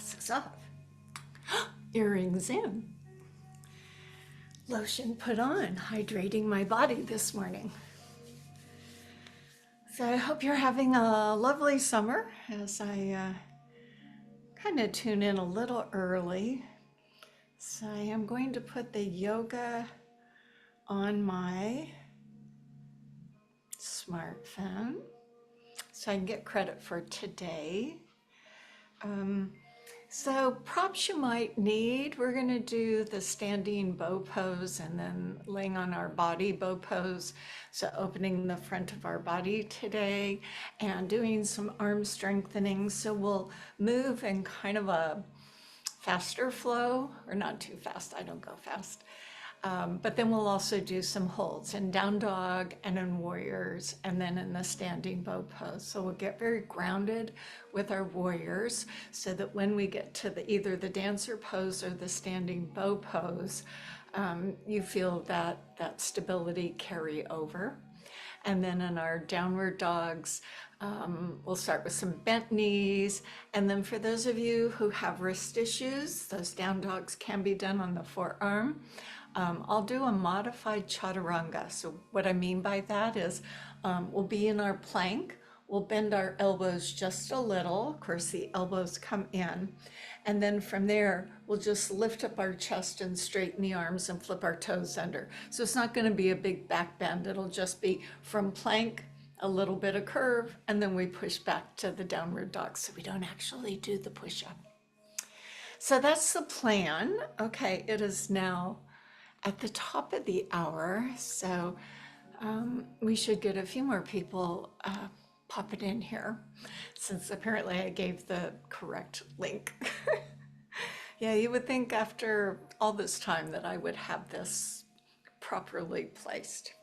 Glasses off. Earrings in. Lotion put on, hydrating my body this morning. So I hope you're having a lovely summer as I kind of tune in a little early. So I am going to put the yoga on my smartphone so I can get credit for today. So props you might need, we're going to do the standing bow pose and then laying on our body bow pose. So opening the front of our body today and doing some arm strengthening. So we'll move in kind of a faster flow, or not too fast, I don't go fast. But then we'll also do some holds in down dog and in warriors and then in the standing bow pose. So we'll get very grounded with our warriors so that when we get to either the dancer pose or the standing bow pose, you feel that stability carry over. And then in our downward dogs, we'll start with some bent knees. And then for those of you who have wrist issues, those down dogs can be done on the forearm. I'll do a modified chaturanga. So what I mean by that is we'll be in our plank. We'll bend our elbows just a little. Of course, the elbows come in. And then from there, we'll just lift up our chest and straighten the arms and flip our toes under. So it's not going to be a big back bend. It'll just be from plank, a little bit of curve, and then we push back to the downward dog. So we don't actually do the push-up. So that's the plan. Okay, it is now at the top of the hour, so we should get a few more people popping in here, since apparently I gave the correct link. Yeah, you would think after all this time that I would have this properly placed.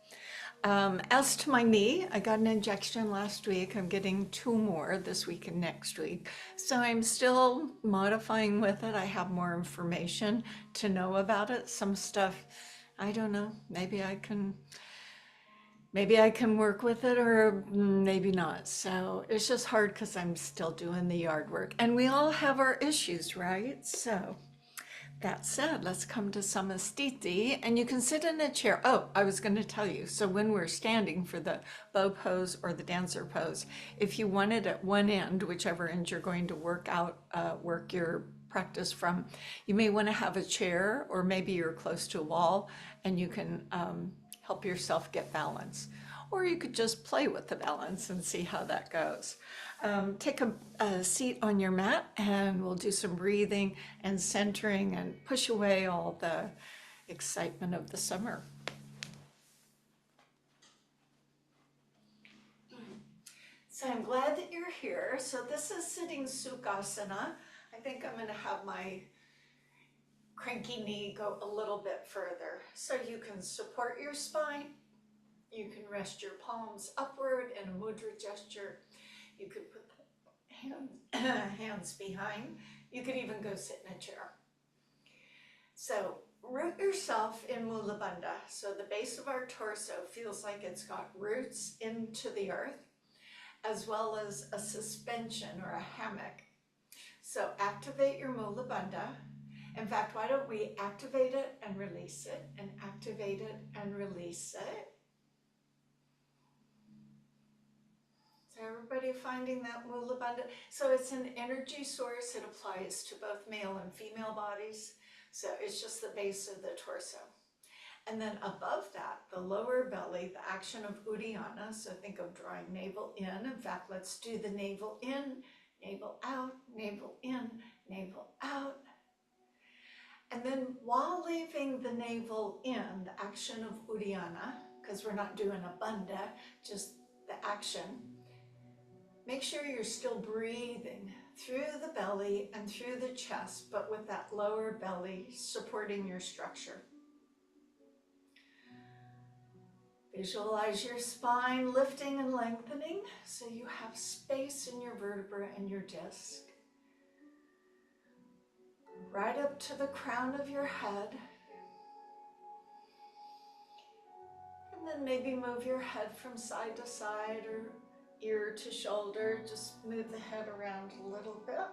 As to my knee, I got an injection last week. I'm getting 2 more this week and next week. So I'm still modifying with it. I have more information to know about it. Some stuff, I don't know, maybe I can work with it or maybe not. So it's just hard because I'm still doing the yard work. And we all have our issues, right? So that said, let's come to Samastiti, and you can sit in a chair. Oh, I was going to tell you. So when we're standing for the bow pose or the dancer pose, if you want it at one end, whichever end you're going to work your practice from, you may want to have a chair, or maybe you're close to a wall and you can help yourself get balance. Or you could just play with the balance and see how that goes. Take a seat on your mat and we'll do some breathing and centering and push away all the excitement of the summer. So I'm glad that you're here. So this is sitting Sukhasana. I think I'm going to have my cranky knee go a little bit further. So you can support your spine. You can rest your palms upward in a mudra gesture. You could put the hands behind. You could even go sit in a chair. So root yourself in Mula Bandha. So the base of our torso feels like it's got roots into the earth, as well as a suspension or a hammock. So activate your Mula Bandha. In fact, why don't we activate it and release it, and activate it and release it. Everybody finding that Mula Bandha? So it's an energy source. It applies to both male and female bodies. So it's just the base of the torso. And then above that, the lower belly, the action of Uddiyana. So think of drawing navel in. In fact, let's do the navel in, navel out, navel in, navel out. And then while leaving the navel in, the action of Uddiyana, because we're not doing a bandha, just the action, make sure you're still breathing through the belly and through the chest, but with that lower belly supporting your structure. Visualize your spine lifting and lengthening so you have space in your vertebra and your disc. Right up to the crown of your head. And then maybe move your head from side to side or ear to shoulder. Just move the head around a little bit.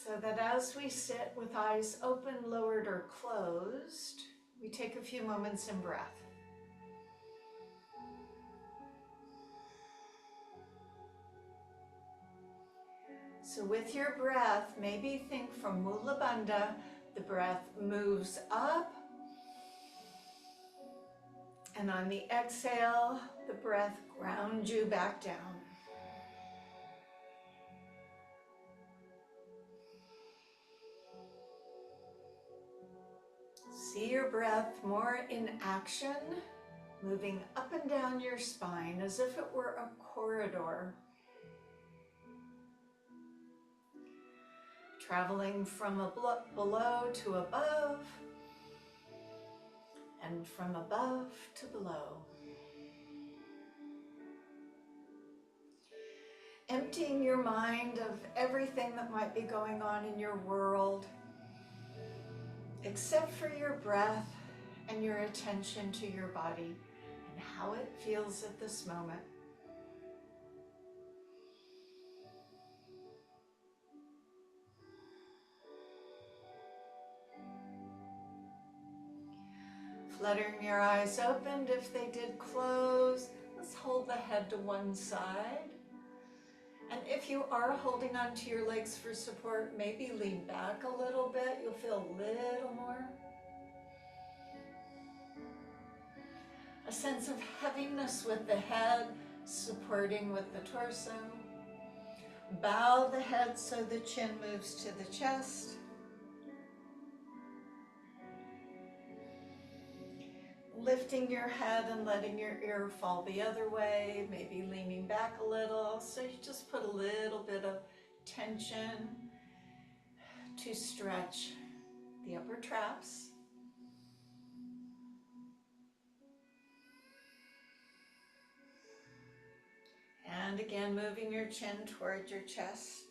So that as we sit with eyes open, lowered, or closed, we take a few moments in breath. So with your breath, maybe think from Mula Bandha, the breath moves up, and on the exhale, the breath grounds you back down. See your breath more in action, moving up and down your spine as if it were a corridor. Traveling from below to above, and from above to below. Emptying your mind of everything that might be going on in your world, except for your breath and your attention to your body and how it feels at this moment. Fluttering your eyes open. If they did close, let's hold the head to one side. And if you are holding onto your legs for support, maybe lean back a little bit. You'll feel a little more. A sense of heaviness with the head, supporting with the torso. Bow the head so the chin moves to the chest. Lifting your head and letting your ear fall the other way, maybe leaning back a little. So you just put a little bit of tension to stretch the upper traps. And again, moving your chin towards your chest.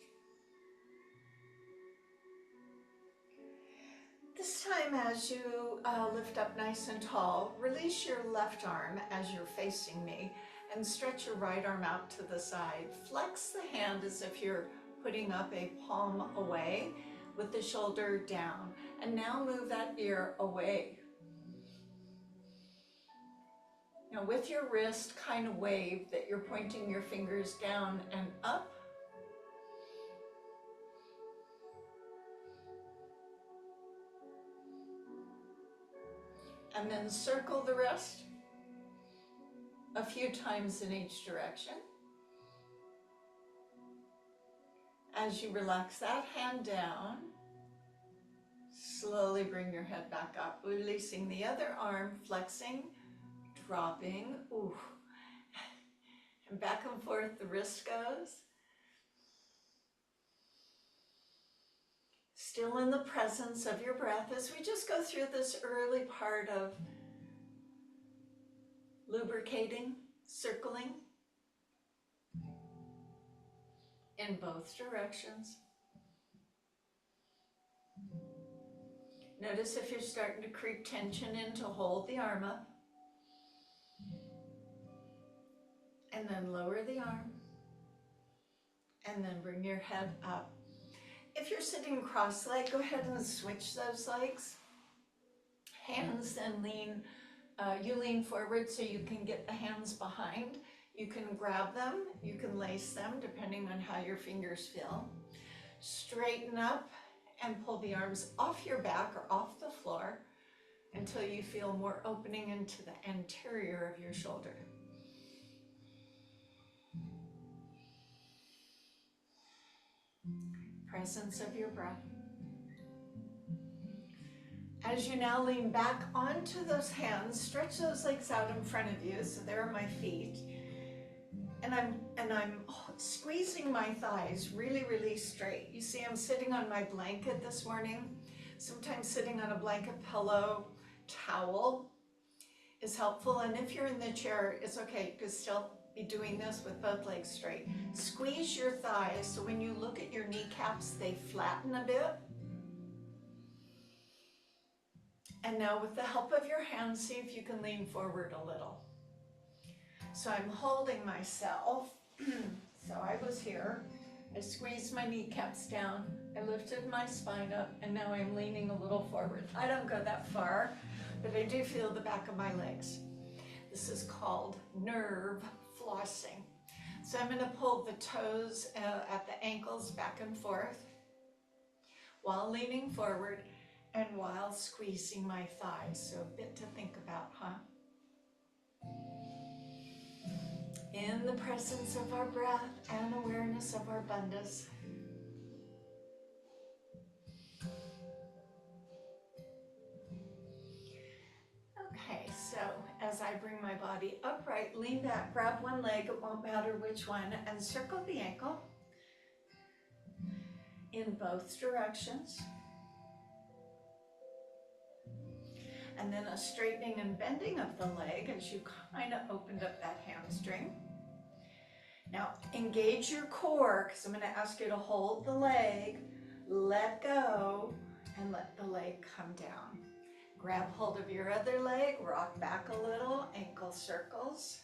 This time, as you lift up nice and tall, release your left arm as you're facing me and stretch your right arm out to the side. Flex the hand as if you're putting up a palm away with the shoulder down. And now move that ear away. Now with your wrist, kind of wave that you're pointing your fingers down and up. And then circle the rest a few times in each direction. As you relax that hand down, slowly bring your head back up, releasing the other arm, flexing, dropping, ooh. And back and forth the wrist goes. Still in the presence of your breath as we just go through this early part of lubricating, circling in both directions. Notice if you're starting to creep tension in to hold the arm up. And then lower the arm. And then bring your head up. If you're sitting cross-legged, go ahead and switch those legs. Hands then lean, you lean forward so you can get the hands behind. You can grab them, you can lace them depending on how your fingers feel. Straighten up and pull the arms off your back or off the floor until you feel more opening into the anterior of your shoulder. Presence of your breath. As you now lean back onto those hands, stretch those legs out in front of you, so there are my feet. And I'm squeezing my thighs really, really straight. You see, I'm sitting on my blanket this morning. Sometimes sitting on a blanket, pillow, towel is helpful. And if you're in the chair, it's okay to still be doing this with both legs straight. Squeeze your thighs so when you look at your kneecaps, they flatten a bit. And now with the help of your hands, see if you can lean forward a little. So I'm holding myself. So I was here I squeezed my kneecaps down, I lifted my spine up, and now I'm leaning a little forward. I don't go that far, but I do feel the back of my legs. This is called nerve flossing. So I'm going to pull the toes at the ankles back and forth while leaning forward and while squeezing my thighs. So a bit to think about, huh? In the presence of our breath and awareness of our bandhas. Okay, so as I bring my body upright, lean back, grab one leg, it won't matter which one, and circle the ankle in both directions. And then a straightening and bending of the leg as you kind of opened up that hamstring. Now engage your core, because I'm going to ask you to hold the leg, let go, and let the leg come down. Grab hold of your other leg, rock back a little, ankle circles.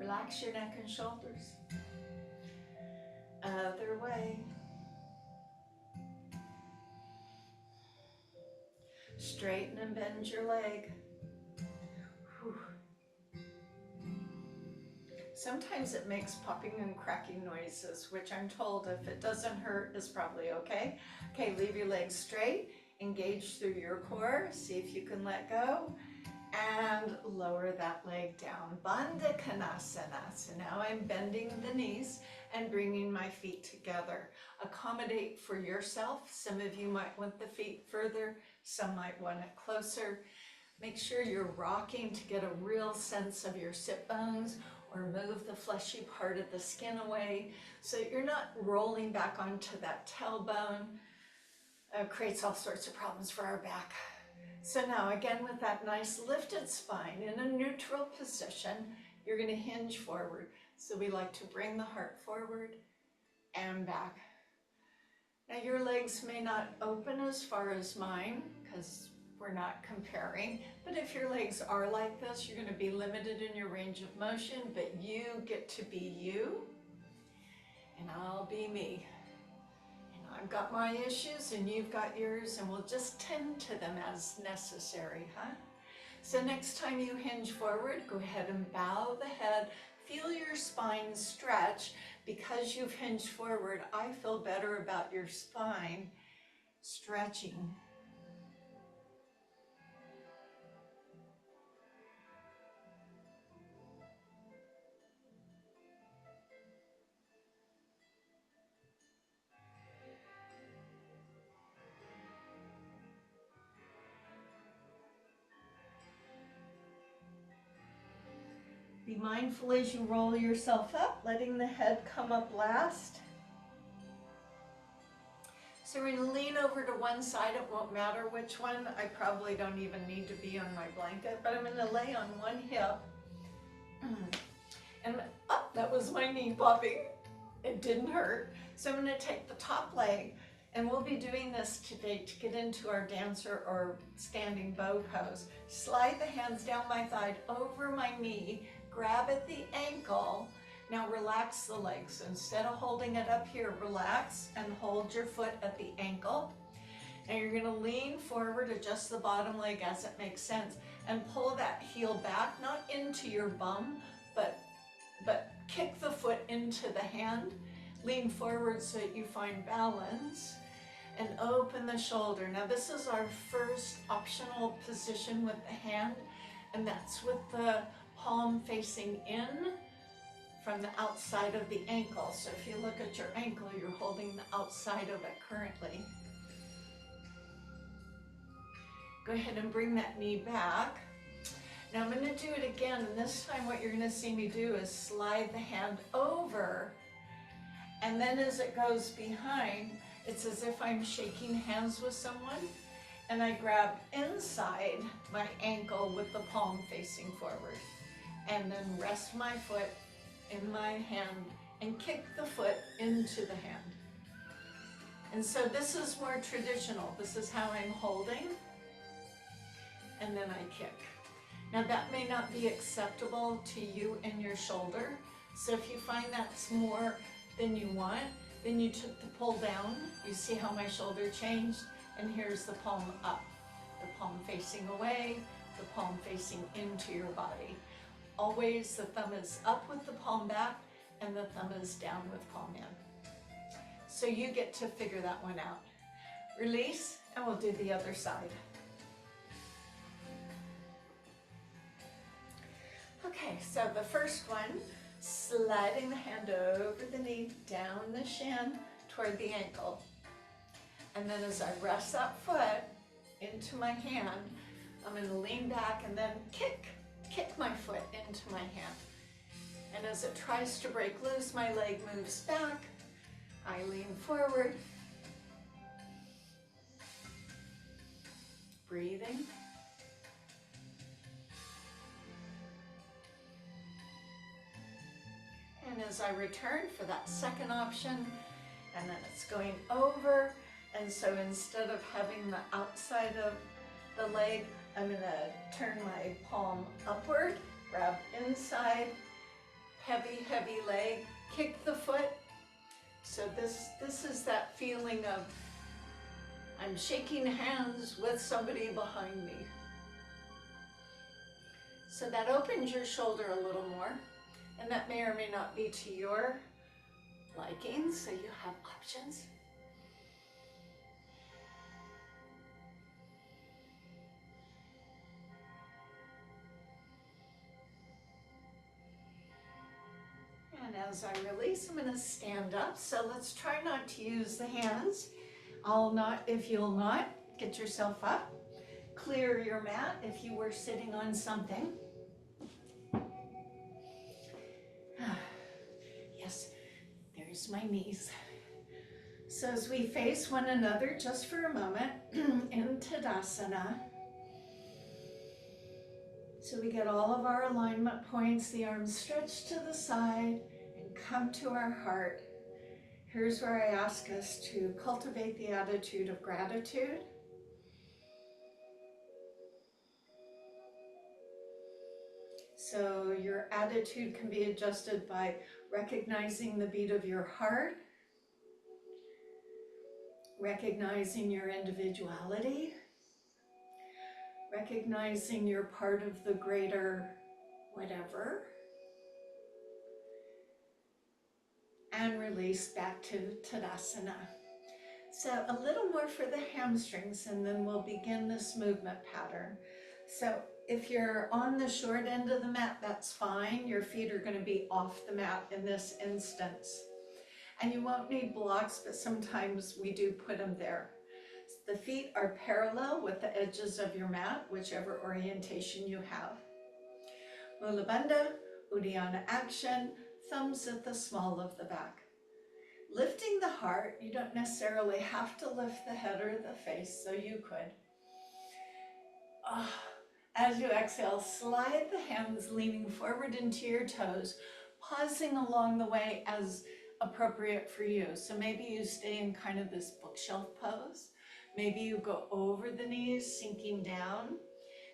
Relax your neck and shoulders. Other way. Straighten and bend your leg. Whew. Sometimes it makes popping and cracking noises, which I'm told if it doesn't hurt is probably okay. Okay, leave your legs straight, engage through your core, see if you can let go, and lower that leg down. Bandha Konasana. So now I'm bending the knees and bringing my feet together. Accommodate for yourself. Some of you might want the feet further, some might want it closer. Make sure you're rocking to get a real sense of your sit bones, or move the fleshy part of the skin away so you're not rolling back onto that tailbone. Creates all sorts of problems for our back. So now again, with that nice lifted spine in a neutral position, you're going to hinge forward. So we like to bring the heart forward and back. Now your legs may not open as far as mine because we're not comparing, but if your legs are like this, you're going to be limited in your range of motion, but you get to be you and I'll be me. And I've got my issues and you've got yours, and we'll just tend to them as necessary, huh? So next time you hinge forward, go ahead and bow the head. Feel your spine stretch. Because you've hinged forward, I feel better about your spine stretching. Be mindful as you roll yourself up, letting the head come up last. So we're going to lean over to one side. It won't matter which one. I probably don't even need to be on my blanket, but I'm going to lay on one hip. And oh, that was my knee popping. It didn't hurt. So I'm going to take the top leg, and we'll be doing this today to get into our dancer or standing bow pose. Slide the hands down my thigh over my knee, grab at the ankle. Now relax the legs. Instead of holding it up here, relax and hold your foot at the ankle. And you're going to lean forward, adjust the bottom leg as it makes sense, and pull that heel back, not into your bum, but kick the foot into the hand. Lean forward so that you find balance, and open the shoulder. Now this is our first optional position with the hand, and that's with the palm facing in from the outside of the ankle. So if you look at your ankle, you're holding the outside of it currently. Go ahead and bring that knee back. Now I'm going to do it again, and this time what you're going to see me do is slide the hand over, and then as it goes behind, it's as if I'm shaking hands with someone, and I grab inside my ankle with the palm facing forward, and then rest my foot in my hand and kick the foot into the hand. And so this is more traditional. This is how I'm holding, and then I kick. Now that may not be acceptable to you and your shoulder, so if you find that's more than you want. Then you took the pull down. You see how my shoulder changed? And here's the palm up. The palm facing away, the palm facing into your body. Always the thumb is up with the palm back and the thumb is down with palm in. So you get to figure that one out. Release, and we'll do the other side. Okay, so the first one, sliding the hand over the knee, down the shin, toward the ankle. And then as I rest that foot into my hand, I'm going to lean back and then kick my foot into my hand. And as it tries to break loose, my leg moves back. I lean forward. Breathing. And as I return for that second option, and then it's going over. And so instead of having the outside of the leg, I'm going to turn my palm upward, grab inside, heavy, heavy leg, kick the foot. So this is that feeling of I'm shaking hands with somebody behind me. So that opens your shoulder a little more, and that may or may not be to your liking, so you have options. And as I release, I'm going to stand up. So let's try not to use the hands. If you'll not, get yourself up. Clear your mat if you were sitting on something. Yes, there's my knees. So as we face one another just for a moment in Tadasana, so we get all of our alignment points, the arms stretched to the side and come to our heart. Here's where I ask us to cultivate the attitude of gratitude. So your attitude can be adjusted by recognizing the beat of your heart, recognizing your individuality, recognizing you're part of the greater whatever, and release back to Tadasana. So a little more for the hamstrings, and then we'll begin this movement pattern. So if you're on the short end of the mat, that's fine. Your feet are going to be off the mat in this instance. And you won't need blocks, but sometimes we do put them there. The feet are parallel with the edges of your mat, whichever orientation you have. Mula Bandha, Uddiyana action, thumbs at the small of the back. Lifting the heart, you don't necessarily have to lift the head or the face, so you could. As you exhale, slide the hands leaning forward into your toes, pausing along the way as appropriate for you. So maybe you stay in kind of this bookshelf pose. Maybe you go over the knees, sinking down.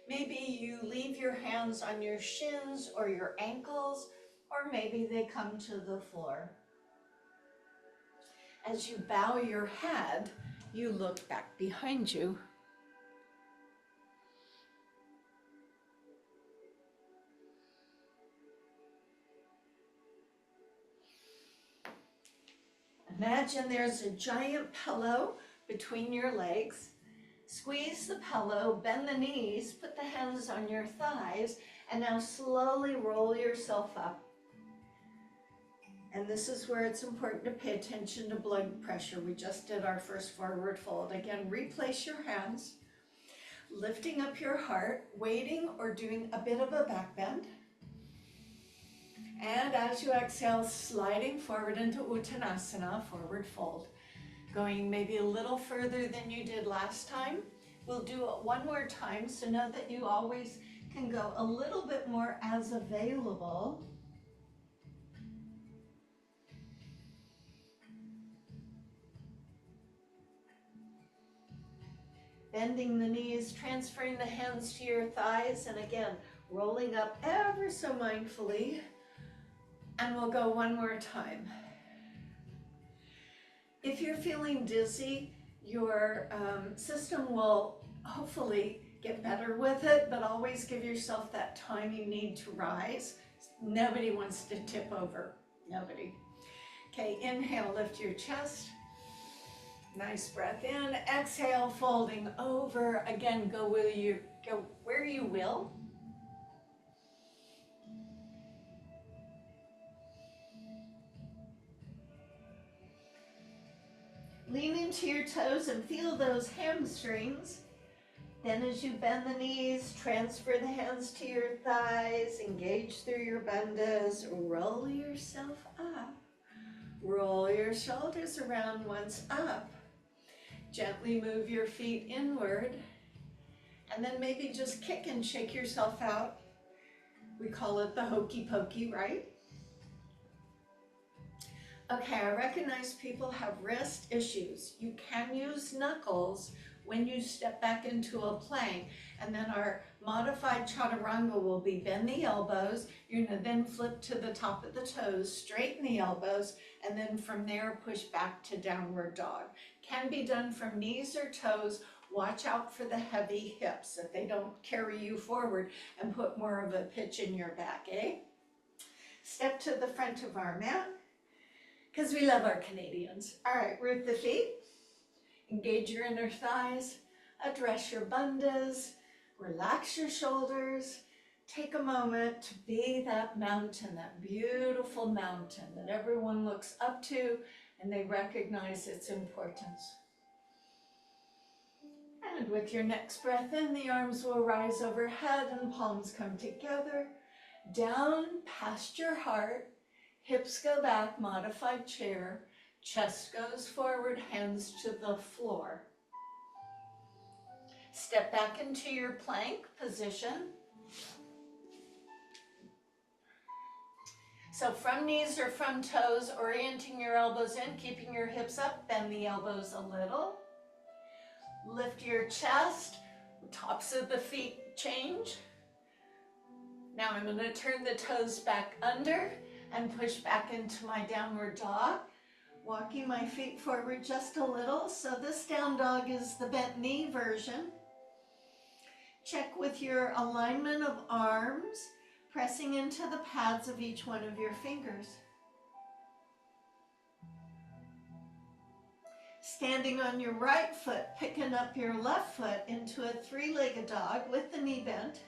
Maybe you leave your hands on your shins or your ankles, or maybe they come to the floor. As you bow your head, you look back behind you. Imagine there's a giant pillow between your legs. Squeeze the pillow, bend the knees, put the hands on your thighs, and now slowly roll yourself up. And this is where it's important to pay attention to blood pressure. We just did our first forward fold. Again, replace your hands, lifting up your heart, waiting or doing a bit of a back bend. And as you exhale, sliding forward into Uttanasana, forward fold. Going maybe a little further than you did last time. We'll do it one more time, so know that you always can go a little bit more as available. Bending the knees, transferring the hands to your thighs, and again, rolling up ever so mindfully. And we'll go one more time. If you're feeling dizzy, your system will hopefully get better with it, but always give yourself that time you need to rise. Nobody wants to tip over, nobody. Okay, inhale, lift your chest. Nice breath in. Exhale, folding over. Again, go where you will. Lean into your toes and feel those hamstrings. Then as you bend the knees, transfer the hands to your thighs, engage through your bandhas, roll yourself up. Roll your shoulders around once up. Gently move your feet inward, and then maybe just kick and shake yourself out. We call it the hokey pokey, right? Okay, I recognize people have wrist issues. You can use knuckles when you step back into a plank, and then our modified chaturanga will be bend the elbows. You're gonna then flip to the top of the toes, straighten the elbows, and then from there push back to downward dog. Can be done from knees or toes. Watch out for the heavy hips, that they don't carry you forward and put more of a pitch in your back, eh? Step to the front of our mat, because we love our Canadians. All right, root the feet, engage your inner thighs, address your bandhas, relax your shoulders. Take a moment to be that mountain, that beautiful mountain that everyone looks up to and they recognize its importance. And with your next breath in, the arms will rise overhead and palms come together, down past your heart. Hips go back, modified chair. Chest goes forward, hands to the floor. Step back into your plank position. So from knees or from toes, orienting your elbows in, keeping your hips up, bend the elbows a little. Lift your chest, tops of the feet change. Now I'm going to turn the toes back under and push back into my downward dog, walking my feet forward just a little. So this down dog is the bent knee version. Check with your alignment of arms, pressing into the pads of each one of your fingers. Standing on your right foot, picking up your left foot into a three-legged dog with the knee bent.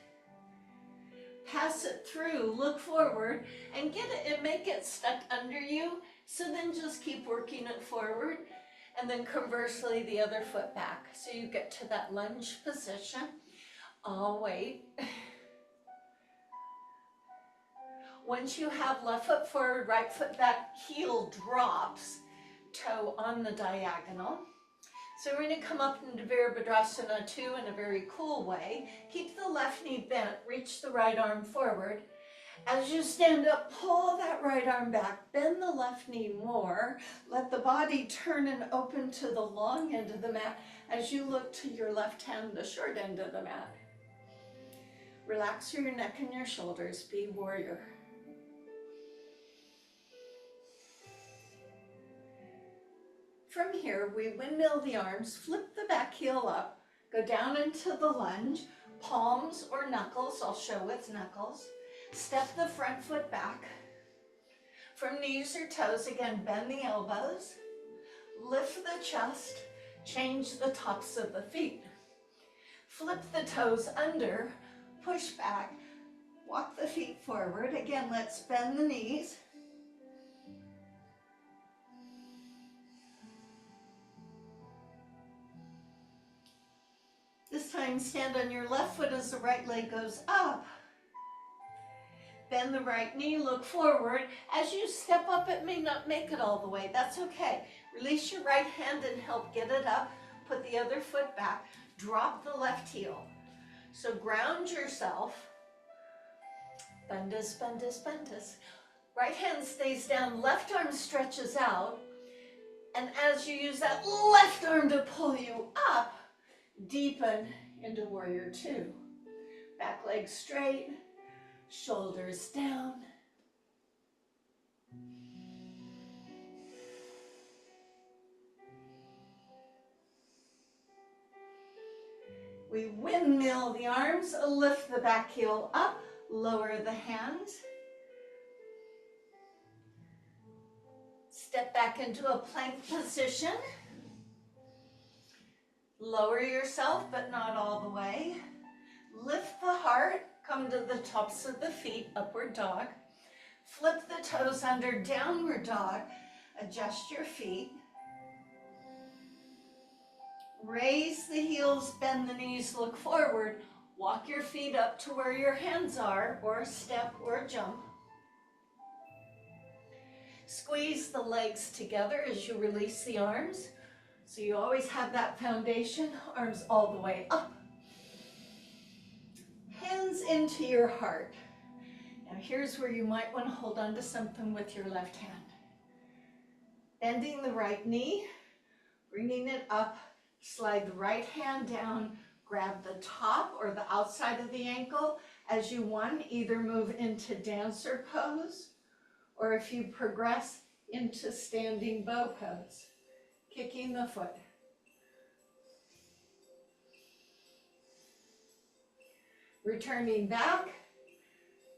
Pass it through, look forward, and get it and make it stuck under you. So then just keep working it forward, and then conversely the other foot back. So you get to that lunge position. I'll wait. Once you have left foot forward, right foot back, heel drops, toe on the diagonal. So we're going to come up into Virabhadrasana 2 in a very cool way. Keep the left knee bent, reach the right arm forward. As you stand up, pull that right arm back, bend the left knee more. Let the body turn and open to the long end of the mat as you look to your left hand, the short end of the mat. Relax your neck and your shoulders, be warrior. From here, we windmill the arms, flip the back heel up, go down into the lunge, palms or knuckles, I'll show with knuckles. Step the front foot back. From knees or toes, again, bend the elbows, lift the chest, change the tops of the feet. Flip the toes under, push back, walk the feet forward. Again, let's bend the knees. This time, stand on your left foot as the right leg goes up. Bend the right knee, look forward. As you step up, it may not make it all the way. That's okay. Release your right hand and help get it up. Put the other foot back. Drop the left heel. So ground yourself. Bandhas, bandhas, bandhas. Right hand stays down, left arm stretches out. And as you use that left arm to pull you up, deepen into warrior 2. Back leg straight, shoulders down. We windmill the arms, lift the back heel up, lower the hands. Step back into a plank position. Lower yourself, but not all the way. Lift the heart, come to the tops of the feet, upward dog. Flip the toes under, downward dog. Adjust your feet. Raise the heels, bend the knees, look forward. Walk your feet up to where your hands are, or step or jump. Squeeze the legs together as you release the arms. So you always have that foundation, arms all the way up. Hands into your heart. Now here's where you might want to hold on to something with your left hand. Bending the right knee, bringing it up, slide the right hand down, grab the top or the outside of the ankle. As you want, either move into dancer pose, or if you progress, into standing bow pose, kicking the foot. Returning back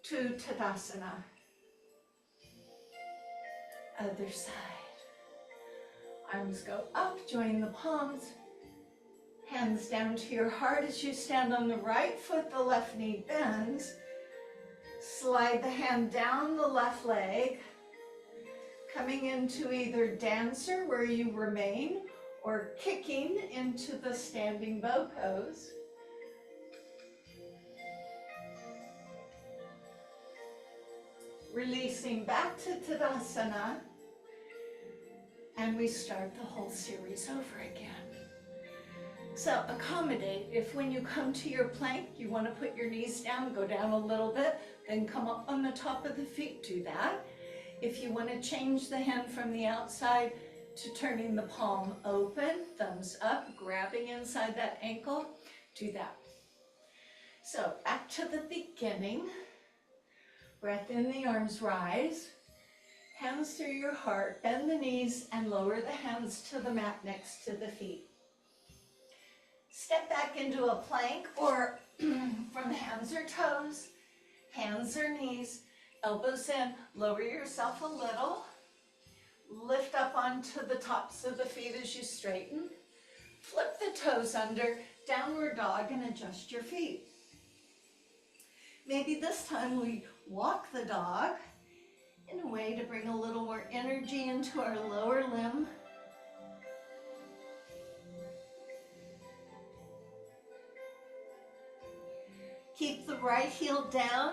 to Tadasana. Other side. Arms go up, join the palms. Hands down to your heart as you stand on the right foot, the left knee bends. Slide the hand down the left leg. Coming into either dancer, where you remain, or kicking into the standing bow pose. Releasing back to Tadasana, and we start the whole series over again. So accommodate. If when you come to your plank, you want to put your knees down, go down a little bit, then come up on the top of the feet, do that. If you want to change the hand from the outside to turning the palm open, thumbs up, grabbing inside that ankle, do that. So back to the beginning. Breath in, the arms rise. Hands through your heart, bend the knees and lower the hands to the mat next to the feet. Step back into a plank, or from hands or toes, hands or knees, elbows in, lower yourself a little. Lift up onto the tops of the feet as you straighten. Flip the toes under, downward dog, and adjust your feet. Maybe this time we walk the dog in a way to bring a little more energy into our lower limb. Keep the right heel down,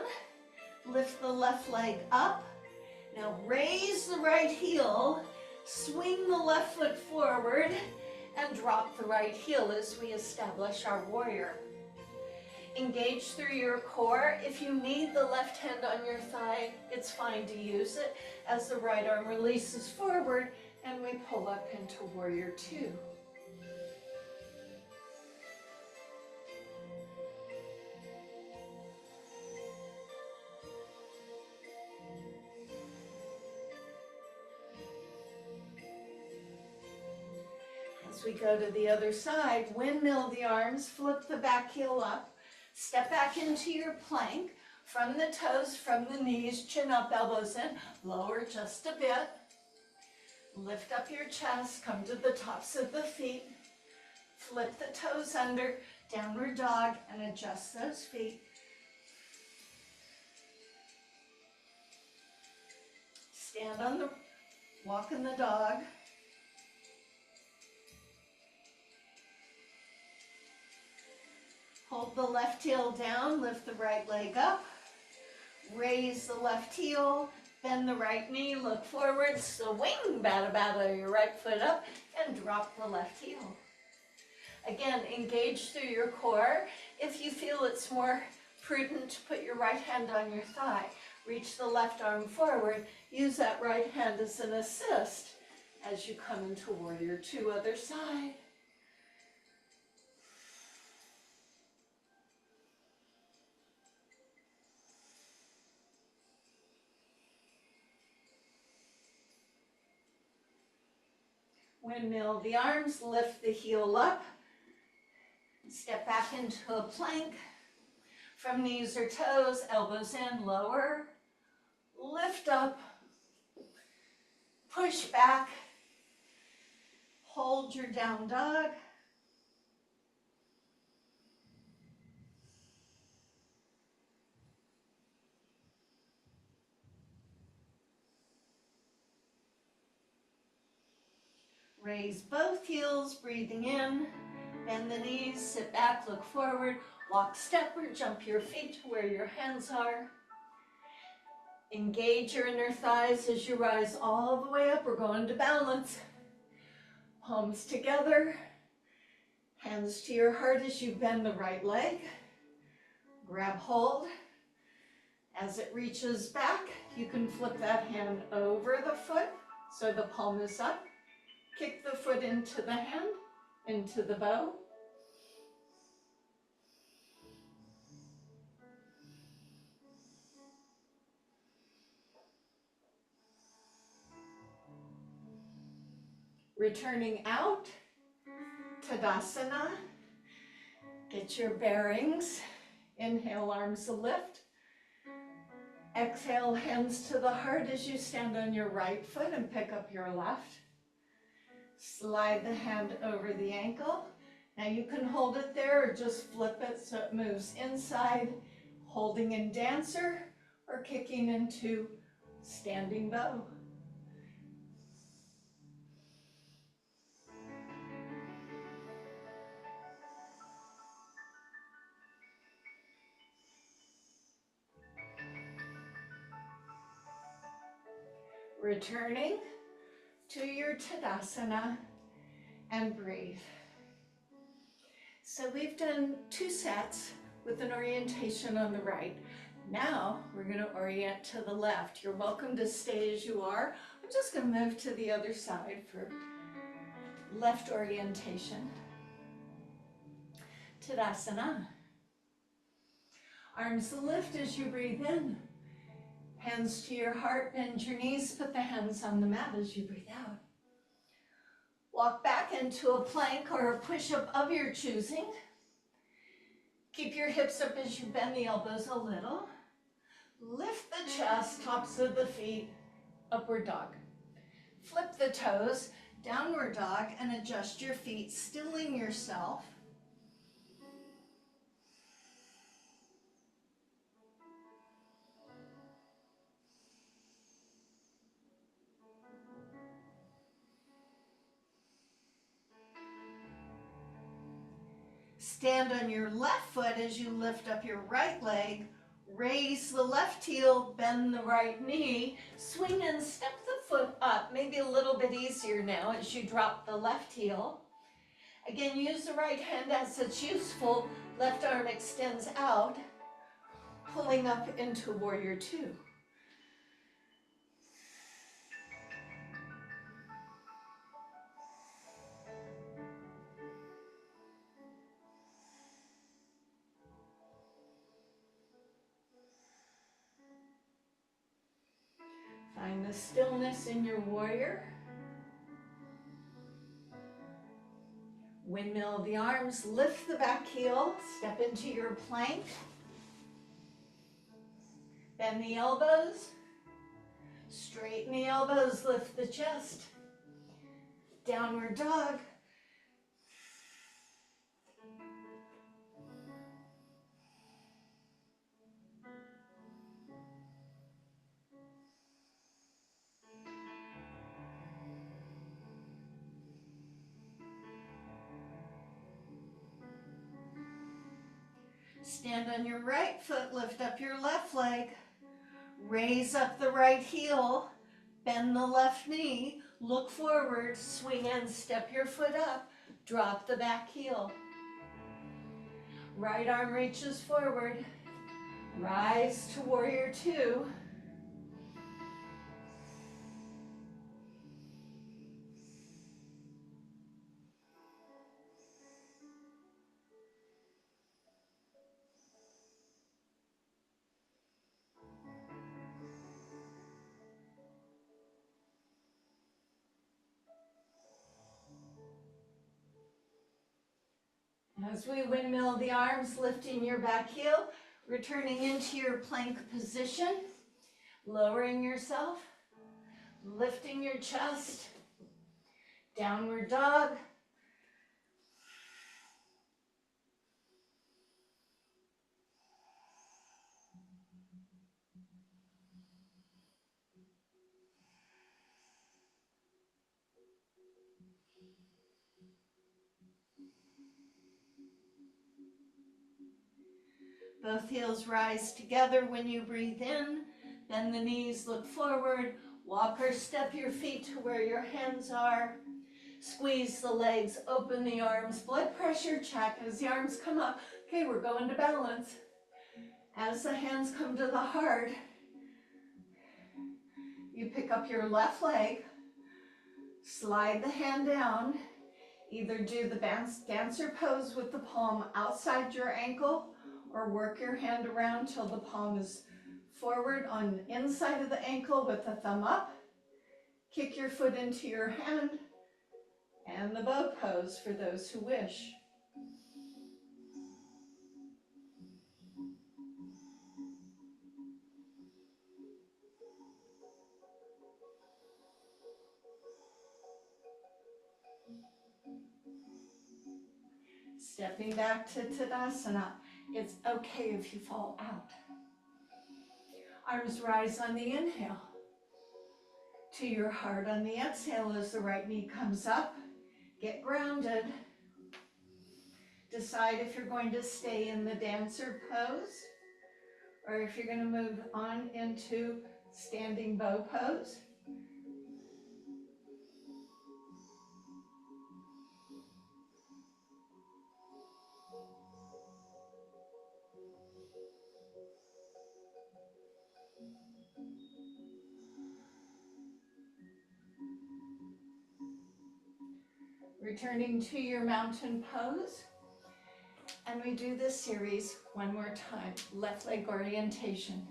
lift the left leg up. Now raise the right heel, swing the left foot forward, and drop the right heel as we establish our warrior. Engage through your core. If you need the left hand on your thigh, it's fine to use it as the right arm releases forward and we pull up into Warrior Two. As we go to the other side, windmill the arms, flip the back heel up, step back into your plank, from the toes, from the knees, chin up, elbows in, lower just a bit. Lift up your chest, come to the tops of the feet, flip the toes under, downward dog, and adjust those feet. Stand on the, walk in the dog. Hold the left heel down, lift the right leg up, raise the left heel, bend the right knee, look forward, swing bada bada your right foot up, and drop the left heel. Again, engage through your core. If you feel it's more prudent to put your right hand on your thigh, reach the left arm forward, use that right hand as an assist as you come into Warrior Two, other side. Windmill the arms, lift the heel up, Step back into a plank. From knees or toes, elbows in, lower. Lift up. Push back. Hold your down dog. Raise both heels, breathing in. Bend the knees, sit back, look forward. Walk step or jump your feet to where your hands are. Engage your inner thighs as you rise all the way up. We're going to balance. Palms together. Hands to your heart as you bend the right leg. Grab hold. As it reaches back, you can flip that hand over the foot so the palm is up. Kick the foot into the hand, into the bow. Returning out, Tadasana. Get your bearings. Inhale, arms a lift. Exhale, hands to the heart as you stand on your right foot and pick up your left. Slide the hand over the ankle. Now you can hold it there or just flip it so it moves inside, holding in dancer or kicking into standing bow. Returning to your Tadasana and breathe. So we've done 2 sets with an orientation on the right. Now we're going to orient to the left. You're welcome to stay as you are. I'm just going to move to the other side for left orientation. Tadasana. Arms lift as you breathe in. Hands to your heart, bend your knees, put the hands on the mat as you breathe out. Walk back into a plank or a push-up of your choosing. Keep your hips up as you bend the elbows a little. Lift the chest, tops of the feet, upward dog. Flip the toes, downward dog, and adjust your feet, stilling yourself. Stand on your left foot as you lift up your right leg. Raise the left heel, bend the right knee. Swing and step the foot up, maybe a little bit easier now as you drop the left heel. Again, use the right hand as it's useful. Left arm extends out, pulling up into warrior 2. Find the stillness in your warrior. Windmill the arms, lift the back heel, step into your plank. Bend the elbows, straighten the elbows, lift the chest. Downward dog. Stand on your right foot, lift up your left leg. Raise up the right heel, bend the left knee, look forward, swing and step your foot up, drop the back heel. Right arm reaches forward, rise to warrior 2. As we windmill the arms, lifting your back heel, returning into your plank position, lowering yourself, lifting your chest, downward dog. Both heels rise together when you breathe in. Bend the knees, look forward. Walk or step your feet to where your hands are. Squeeze the legs, open the arms. Blood pressure check as the arms come up. Okay, we're going to balance. As the hands come to the heart, you pick up your left leg, slide the hand down. Either do the dancer pose with the palm outside your ankle, or work your hand around till the palm is forward on the inside of the ankle with the thumb up. Kick your foot into your hand, and the bow pose for those who wish. Stepping back to Tadasana. It's okay if you fall out. Arms rise on the inhale. To your heart on the exhale as the right knee comes up. Get grounded. Decide if you're going to stay in the dancer pose or if you're going to move on into standing bow pose. Returning to your mountain pose. And we do this series one more time. Left leg orientation.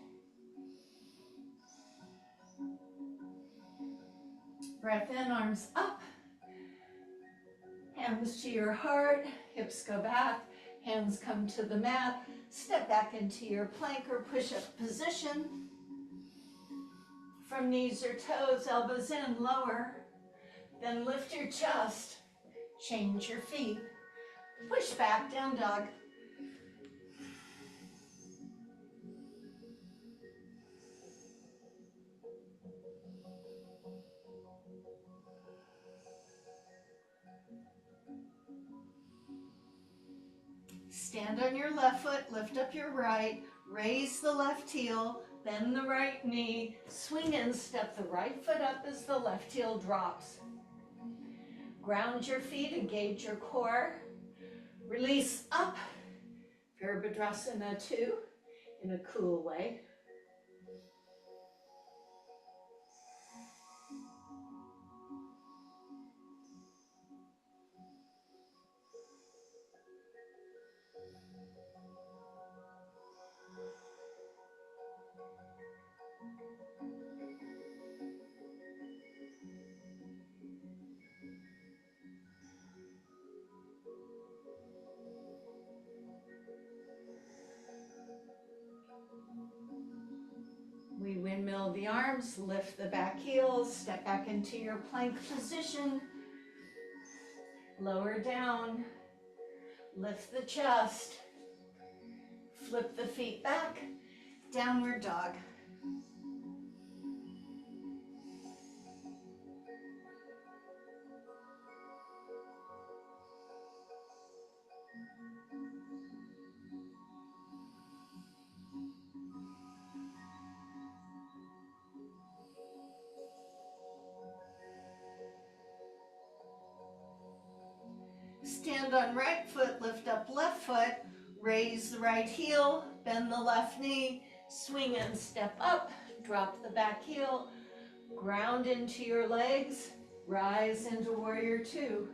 Breath in, arms up. Hands to your heart, hips go back, hands come to the mat. Step back into your plank or push-up position. From knees or toes, elbows in, lower. Then lift your chest, change your feet. Push back, down dog. Stand on your left foot, lift up your right, raise the left heel, bend the right knee, swing and step the right foot up as the left heel drops. Ground your feet, engage your core. Release up, Virabhadrasana 2 in a cool way. We windmill the arms, lift the back heels, step back into your plank position, lower down, lift the chest, flip the feet back, downward dog. Stand on right foot, lift up left foot, raise the right heel, bend the left knee, swing and step up, drop the back heel, ground into your legs, rise into warrior 2.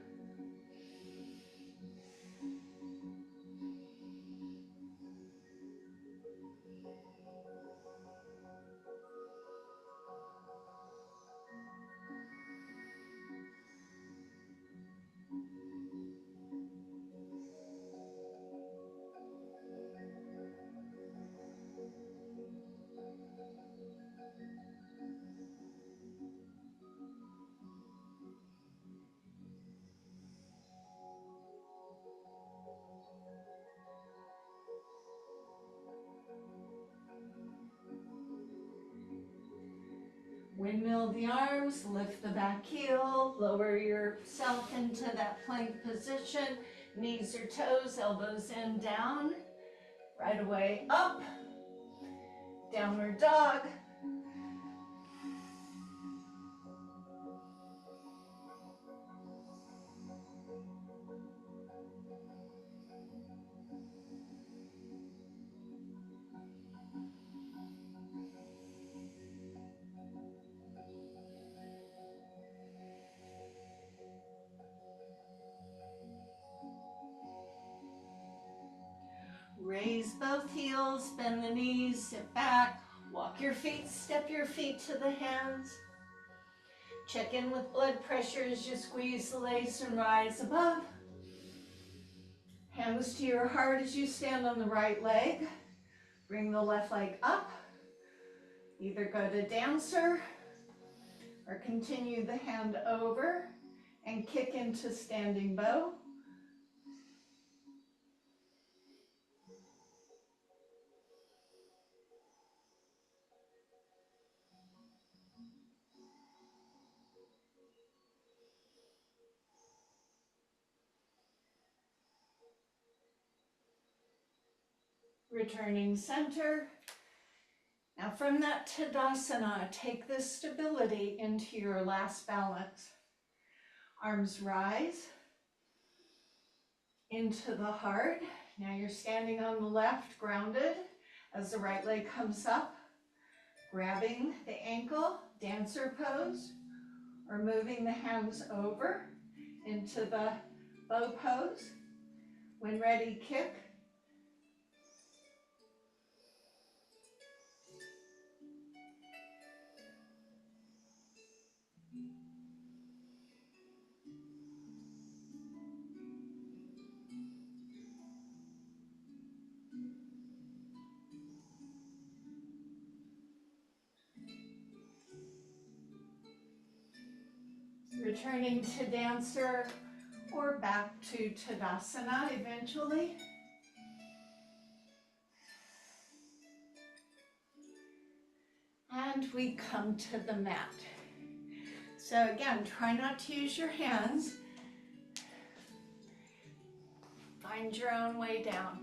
Windmill the arms, lift the back heel, lower yourself into that plank position, knees or toes, elbows in, down, right away up, downward dog. Raise both heels, bend the knees, sit back, walk your feet, step your feet to the hands. Check in with blood pressure as you squeeze the legs and rise above. Hands to your heart as you stand on the right leg. Bring the left leg up. Either go to dancer or continue the hand over and kick into standing bow. Returning center. Now from that Tadasana, take this stability into your last balance. Arms rise into the heart. Now you're standing on the left, grounded, as the right leg comes up, grabbing the ankle, dancer pose, or moving the hands over into the bow pose. When ready, kick. Returning to dancer or back to Tadasana eventually. And we come to the mat. So again, try not to use your hands. Find your own way down.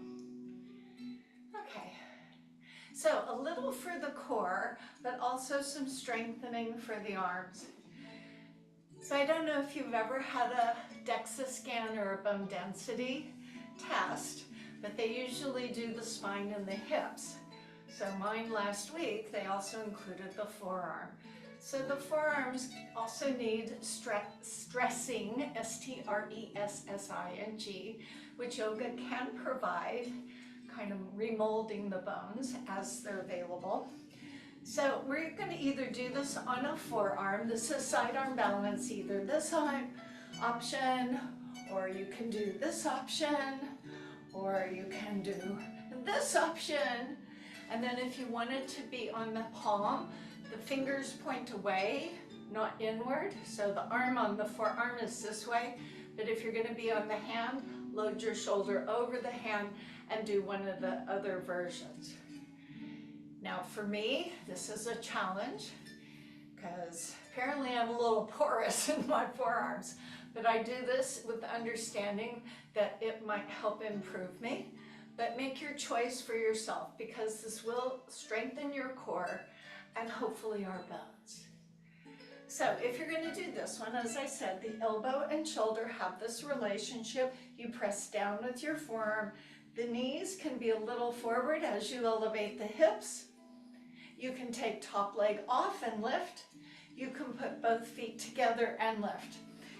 Okay, so a little for the core, but also some strengthening for the arms. So I don't know if you've ever had a DEXA scan or a bone density test, but they usually do the spine and the hips. So mine last week, they also included the forearm. So the forearms also need stressing, S-T-R-E-S-S-I-N-G, which yoga can provide, kind of remolding the bones as they're available. So we're going to either do this on a forearm. This is sidearm balance, either this option, or you can do this option, or you can do this option. And then if you want it to be on the palm, the fingers point away, not inward. So the arm on the forearm is this way. But if you're going to be on the hand, load your shoulder over the hand and do one of the other versions. Now for me, this is a challenge because apparently I'm a little porous in my forearms, but I do this with the understanding that it might help improve me. But make your choice for yourself because this will strengthen your core and hopefully our bones. So if you're going to do this one, as I said, the elbow and shoulder have this relationship. You press down with your forearm. The knees can be a little forward as you elevate the hips. You can take top leg off and lift. You can put both feet together and lift.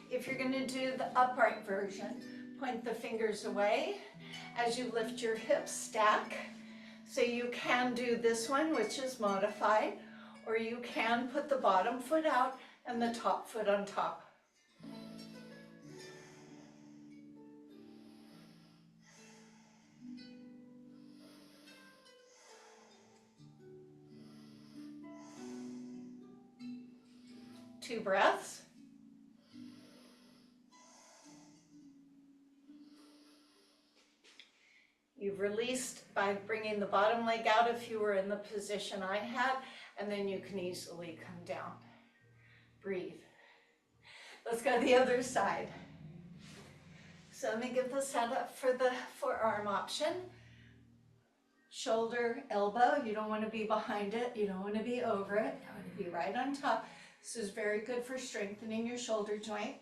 If you're going to do the upright version, point the fingers away as you lift your hips, stack. So you can do this one, which is modified, or you can put the bottom foot out and the top foot on top. Two breaths. You've released by bringing the bottom leg out if you were in the position I had, and then you can easily come down. Breathe. Let's go to the other side. So let me get the setup for the forearm option. Shoulder, elbow, you don't want to be behind it, you don't want to be over it, you want to be right on top. This is very good for strengthening your shoulder joint.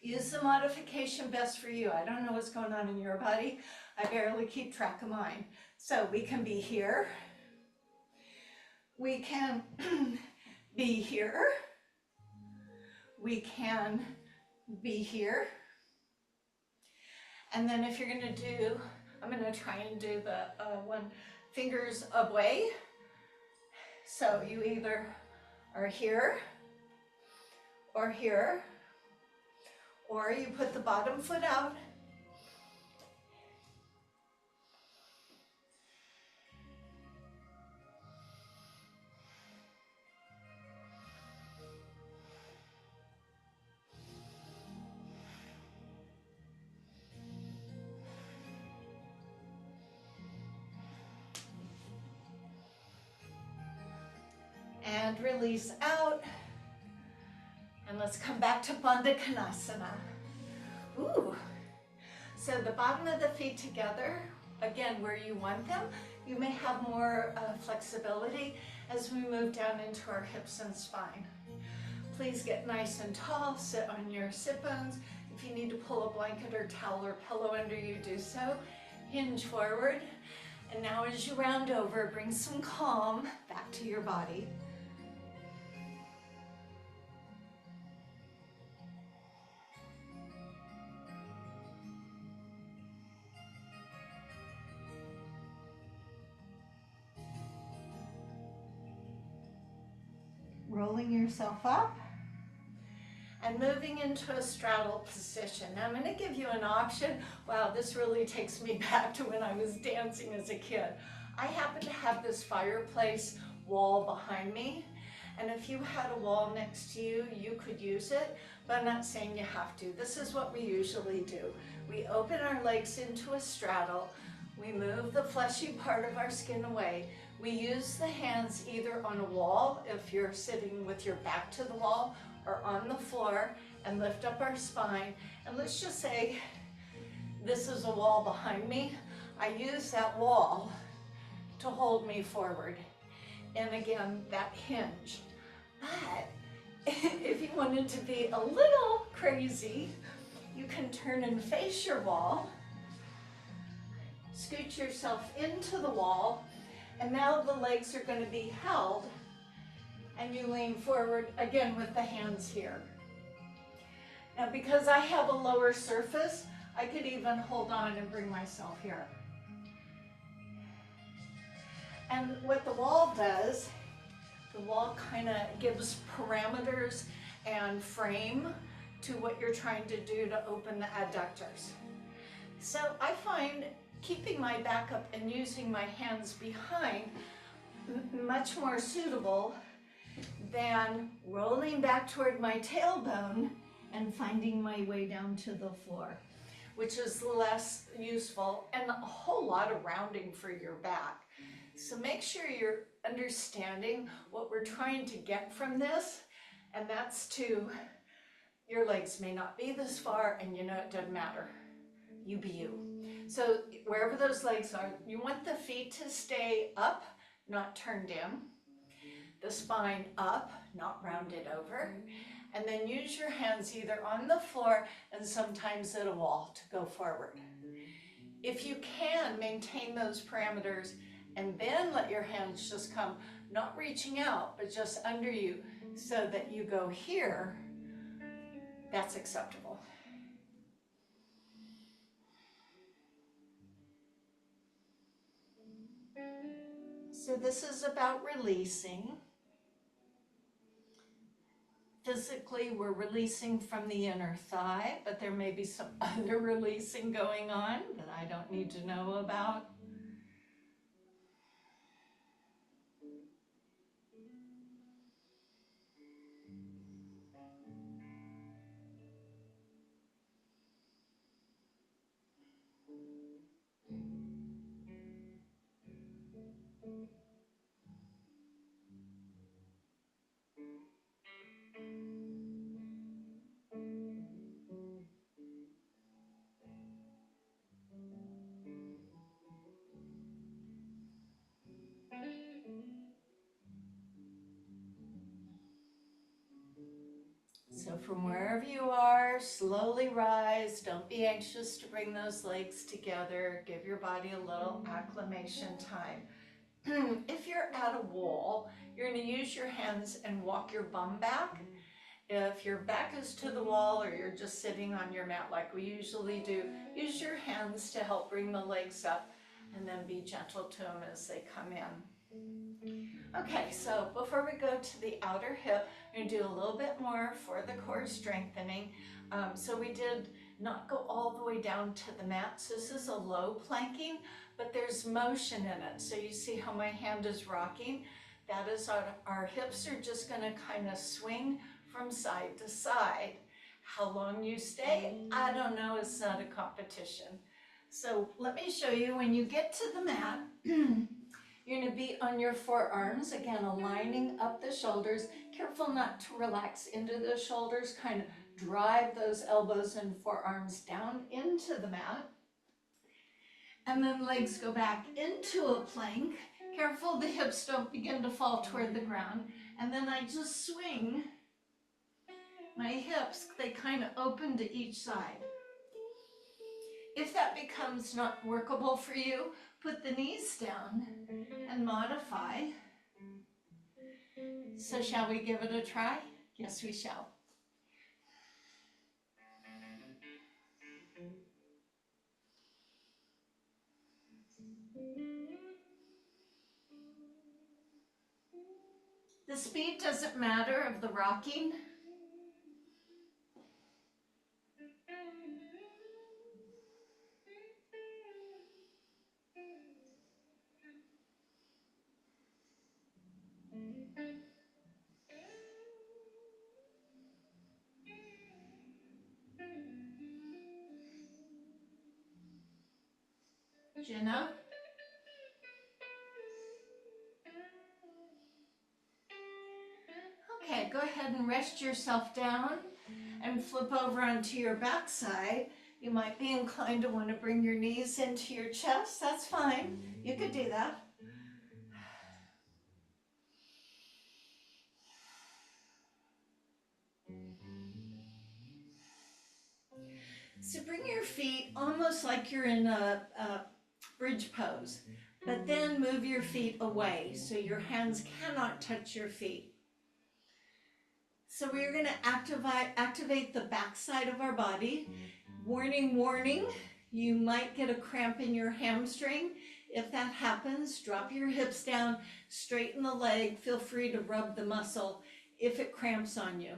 Use the modification best for you. I don't know what's going on in your body. I barely keep track of mine. So we can be here. We can be here. We can be here. And then if you're going to do, I'm going to try and do the one fingers away. So you either are here, or you put the bottom foot out. And release out. And let's come back to Bandha Konasana. Ooh. So the bottom of the feet together, again, where you want them. You may have more flexibility as we move down into our hips and spine. Please get nice and tall, sit on your sit bones. If you need to pull a blanket or towel or pillow under you, do so. Hinge forward. And now as you round over, bring some calm back to your body. Rolling yourself up and moving into a straddle position. Now I'm going to give you an option. Wow, this really takes me back to when I was dancing as a kid. I happen to have this fireplace wall behind me, and if you had a wall next to you, you could use it, but I'm not saying you have to. This is what we usually do. We open our legs into a straddle. We move the fleshy part of our skin away. We use the hands either on a wall, if you're sitting with your back to the wall, or on the floor, and lift up our spine. And let's just say this is a wall behind me. I use that wall to hold me forward. And again, that hinge. But if you wanted to be a little crazy, you can turn and face your wall, scoot yourself into the wall, and now the legs are going to be held, and you lean forward again with the hands here. Now because I have a lower surface, I could even hold on and bring myself here. And what the wall does, the wall kind of gives parameters and frame to what you're trying to do to open the adductors. So I find keeping my back up and using my hands behind much more suitable than rolling back toward my tailbone and finding my way down to the floor, which is less useful and a whole lot of rounding for your back. So make sure you're understanding what we're trying to get from this, and that's to, your legs may not be this far, and you know it doesn't matter. You be you. So wherever those legs are, you want the feet to stay up, not turned in. The spine up, not rounded over. And then use your hands either on the floor and sometimes at a wall to go forward. If you can, maintain those parameters and then let your hands just come, not reaching out, but just under you so that you go here, that's acceptable. So this is about releasing. Physically, we're releasing from the inner thigh, but there may be some other releasing going on that I don't need to know about. So from wherever you are, slowly rise. Don't be anxious to bring those legs together. Give your body a little acclimation time. If you're at a wall, you're going to use your hands and walk your bum back. If your back is to the wall or you're just sitting on your mat like we usually do, use your hands to help bring the legs up and then be gentle to them as they come in. Okay, so before we go to the outer hip, we're going to do a little bit more for the core strengthening. So we did not go all the way down to the mat. So this is a low planking, but there's motion in it. So you see how my hand is rocking? That is our hips are just going to kind of swing from side to side. How long you stay, I don't know, it's not a competition. So let me show you when you get to the mat, you're going to be on your forearms, again, aligning up the shoulders. Careful not to relax into the shoulders, kind of drive those elbows and forearms down into the mat. And then legs go back into a plank. Careful the hips don't begin to fall toward the ground. And then I just swing my hips, they kind of open to each side. If that becomes not workable for you, put the knees down and modify. So shall we give it a try? Yes, we shall. The speed doesn't matter of the rocking. Jenna? Okay, go ahead and rest yourself down and flip over onto your backside. You might be inclined to want to bring your knees into your chest. That's fine. You could do that. So bring your feet almost like you're in a bridge pose, but then move your feet away so your hands cannot touch your feet. So we're going to activate the back side of our body. Warning, warning, you might get a cramp in your hamstring. If that happens, drop your hips down, straighten the leg, feel free to rub the muscle if it cramps on you.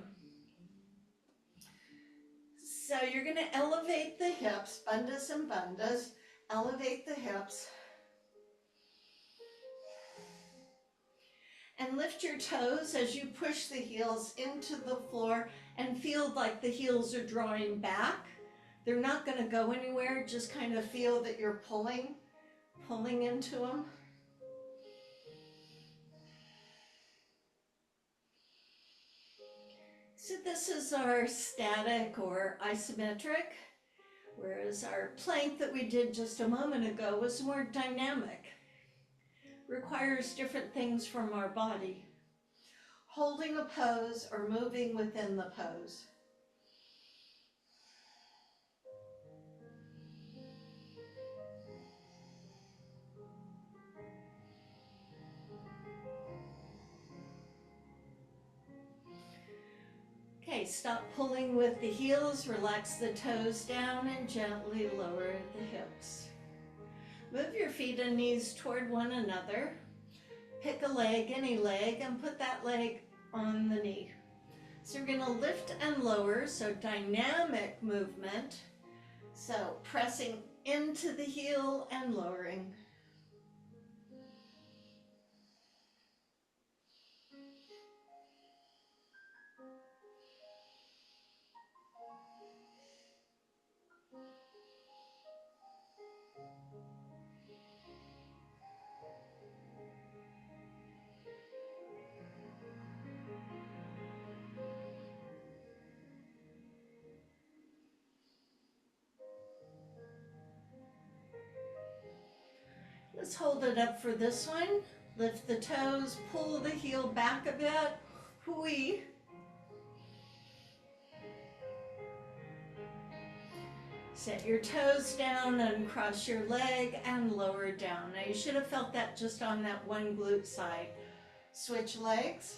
So you're going to elevate the hips, bandhas and bandhas, elevate the hips. And lift your toes as you push the heels into the floor and feel like the heels are drawing back. They're not going to go anywhere, just kind of feel that you're pulling into them. So this is our static or isometric, whereas our plank that we did just a moment ago was more dynamic. Requires different things from our body. Holding a pose or moving within the pose. Okay, stop pulling with the heels, relax the toes down and gently lower the hips. Move your feet and knees toward one another. Pick a leg, any leg, and put that leg on the knee. So we're going to lift and lower, so dynamic movement. So pressing into the heel and lowering. Let's hold it up for this one. Lift the toes, pull the heel back a bit. Hui. Set your toes down, uncross your leg, and lower down. Now you should have felt that just on that one glute side. Switch legs.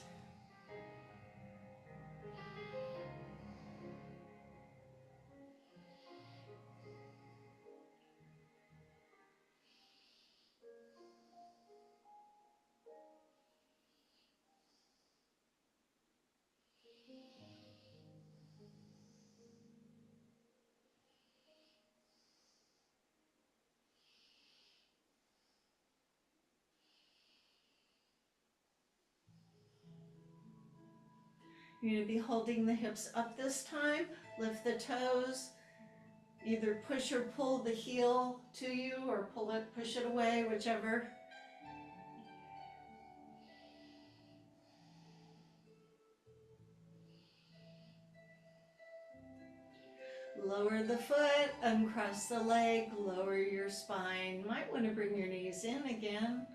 You're going to be holding the hips up this time. Lift the toes. Either push or pull the heel to you, or pull it, push it away, whichever. Lower the foot, uncross the leg, lower your spine. Might want to bring your knees in again.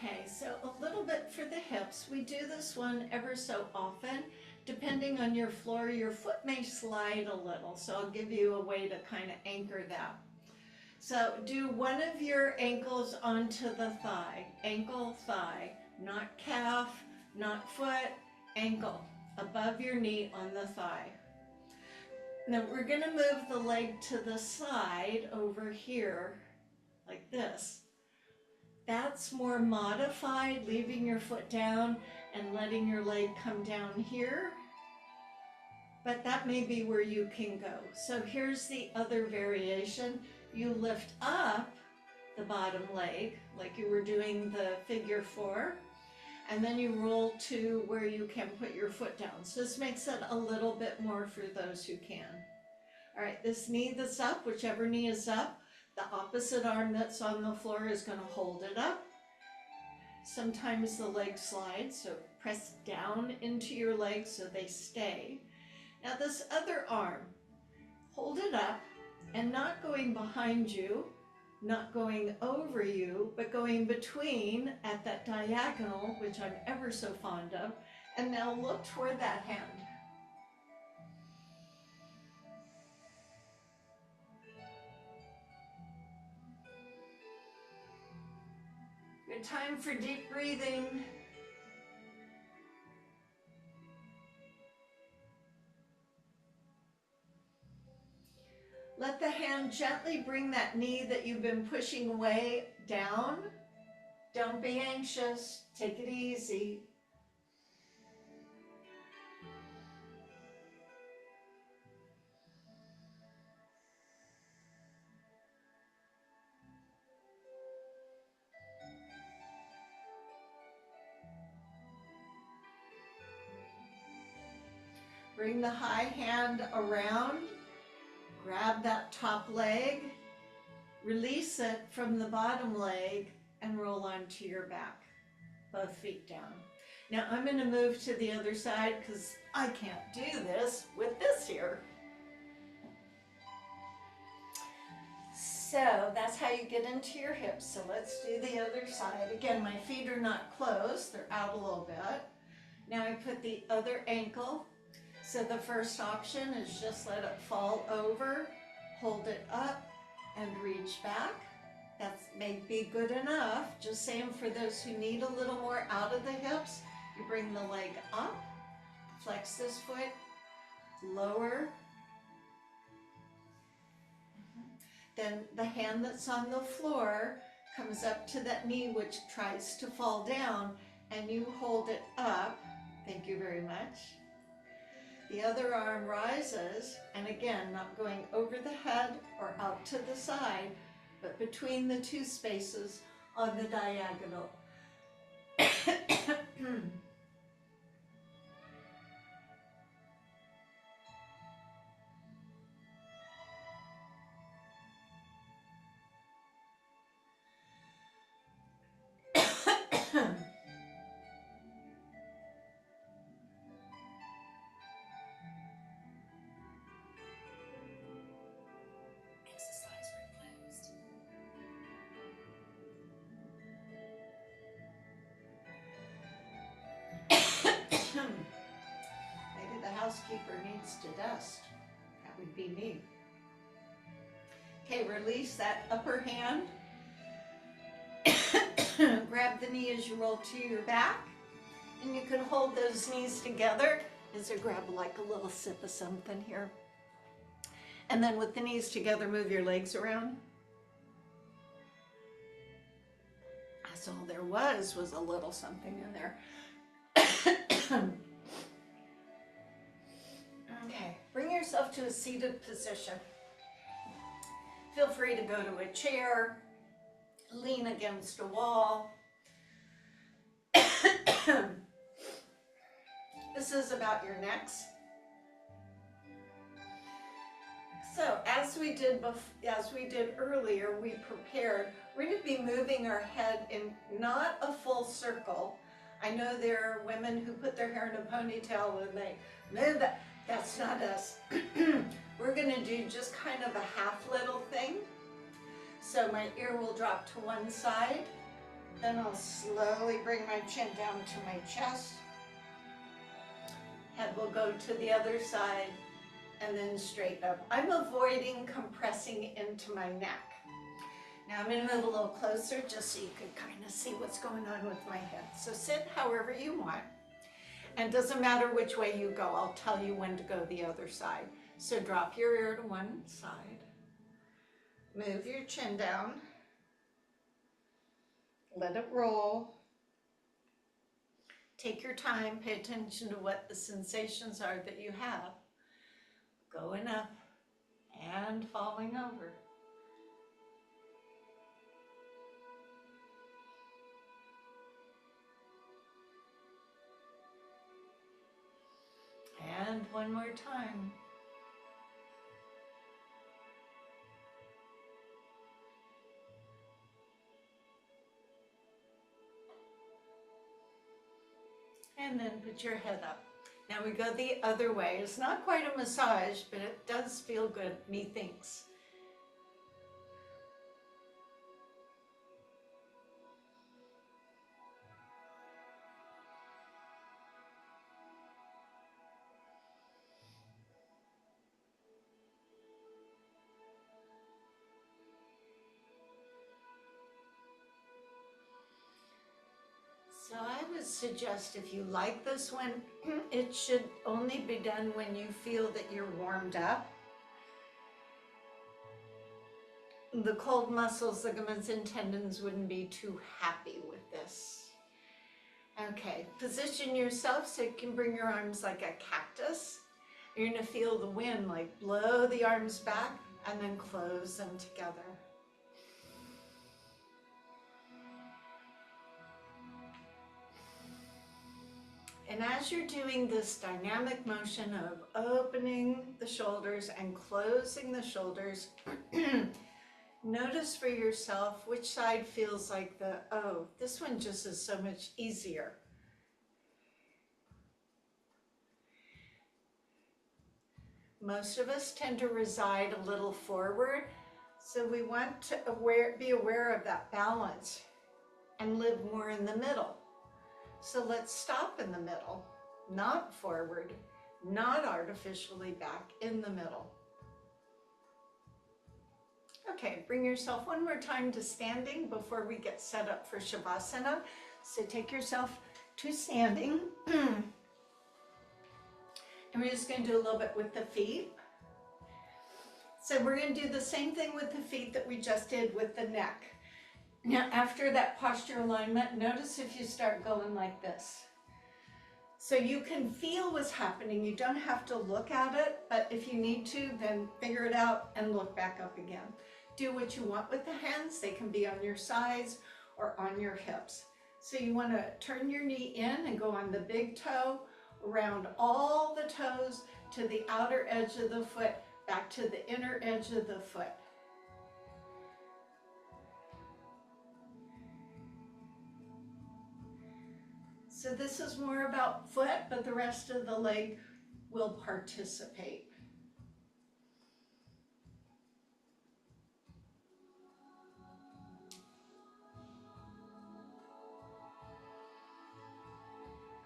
Okay, so a little bit for the hips. We do this one ever so often. Depending on your floor, your foot may slide a little, so I'll give you a way to kind of anchor that. So do one of your ankles onto the thigh. Ankle, thigh, not calf, not foot, ankle, above your knee on the thigh. Now we're going to move the leg to the side over here, like this. That's more modified, leaving your foot down and letting your leg come down here. But that may be where you can go. So here's the other variation. You lift up the bottom leg like you were doing the figure 4, and then you roll to where you can put your foot down. So this makes it a little bit more for those who can. All right, this knee that's up, whichever knee is up, the opposite arm that's on the floor is going to hold it up. Sometimes the leg slides, so press down into your legs so they stay. Now this other arm, hold it up and not going behind you, not going over you, but going between at that diagonal, which I'm ever so fond of. And now look toward that hand. Good time for deep breathing. Let the hand gently bring that knee that you've been pushing away down. Don't be anxious. Take it easy. Bring the high hand around. Grab that top leg. Release it from the bottom leg and roll onto your back. Both feet down. Now I'm going to move to the other side because I can't do this with this here. So that's how you get into your hips. So let's do the other side. Again, my feet are not closed. They're out a little bit. Now I put the other ankle. So the first option is just let it fall over, hold it up, and reach back. That may be good enough. Just saying, for those who need a little more out of the hips, you bring the leg up, flex this foot, lower. Then the hand that's on the floor comes up to that knee which tries to fall down, and you hold it up. Thank you very much. The other arm rises, and again, not going over the head or out to the side, but between the two spaces on the diagonal. housekeeper needs to dust. That would be me. Okay, release that upper hand. Grab the knee as you roll to your back. And you can hold those knees together as I grab like a little sip of something here. And then with the knees together, move your legs around. That's all there was a little something in there. Okay, bring yourself to a seated position. Feel free to go to a chair, lean against a wall. This is about your necks. So as we did earlier, we prepared. We're going to be moving our head in not a full circle. I know there are women who put their hair in a ponytail and they move that. That's not us. We're going to do just kind of a half little thing. So my ear will drop to one side. Then I'll slowly bring my chin down to my chest. Head will go to the other side and then straighten up. I'm avoiding compressing into my neck. Now I'm going to move a little closer just so you can kind of see what's going on with my head. So sit however you want. And it doesn't matter which way you go. I'll tell you when to go the other side. So drop your ear to one side. Move your chin down. Let it roll. Take your time. Pay attention to what the sensations are that you have. Going up and falling over. And one more time. And then put your head up. Now we go the other way. It's not quite a massage, but it does feel good, methinks. So I would suggest if you like this one, it should only be done when you feel that you're warmed up. The cold muscles, ligaments, and tendons wouldn't be too happy with this. Okay, position yourself so you can bring your arms like a cactus. You're gonna feel the wind like blow the arms back and then close them together. And as you're doing this dynamic motion of opening the shoulders and closing the shoulders, notice for yourself which side feels like oh, this one just is so much easier. Most of us tend to reside a little forward, so we want to be aware of that balance and live more in the middle. So let's stop in the middle, not forward, not artificially back, in the middle. Okay, bring yourself one more time to standing before we get set up for Shavasana. So take yourself to standing. And we're just going to do a little bit with the feet. So we're going to do the same thing with the feet that we just did with the neck. Now, after that posture alignment, notice if you start going like this. So you can feel what's happening. You don't have to look at it, but if you need to, then figure it out and look back up again. Do what you want with the hands. They can be on your sides or on your hips. So you want to turn your knee in and go on the big toe, around all the toes to the outer edge of the foot, back to the inner edge of the foot. So this is more about foot, but the rest of the leg will participate.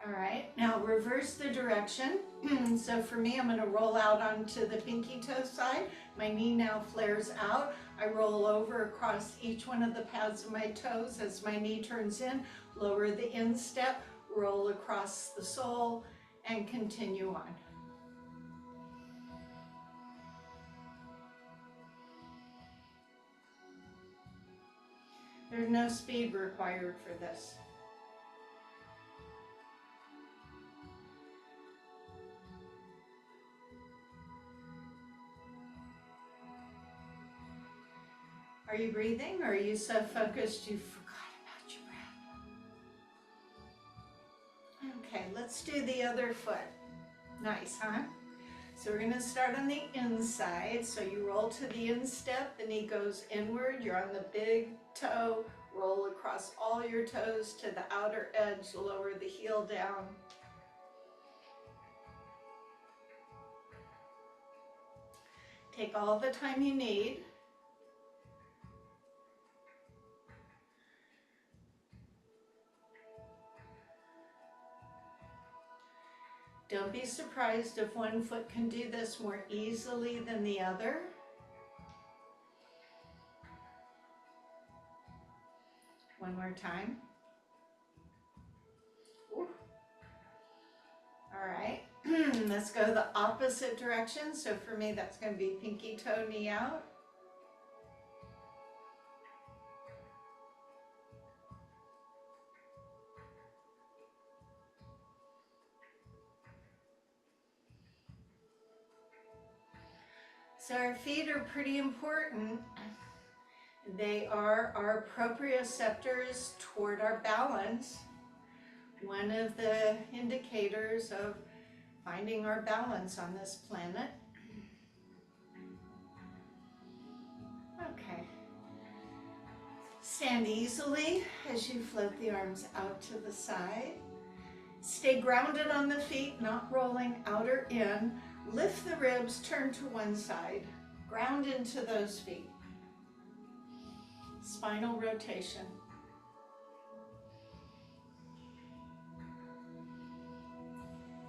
All right, now reverse the direction. So for me, I'm gonna roll out onto the pinky toe side. My knee now flares out. I roll over across each one of the pads of my toes as my knee turns in, lower the instep, roll across the sole, and continue on. There's no speed required for this. Are you breathing, or are you so focused you forgot about your breath? Okay, let's do the other foot. Nice, huh? So we're gonna start on the inside. So you roll to the instep, the knee goes inward, you're on the big toe, roll across all your toes to the outer edge, lower the heel down. Take all the time you need. Don't be surprised if one foot can do this more easily than the other. One more time. Ooh. All right, let's go the opposite direction. So for me, that's going to be pinky toe, knee out. So our feet are pretty important. They are our proprioceptors toward our balance. One of the indicators of finding our balance on this planet. Okay. Stand easily as you float the arms out to the side. Stay grounded on the feet, not rolling out or in. Lift the ribs, turn to one side. Ground into those feet. Spinal rotation.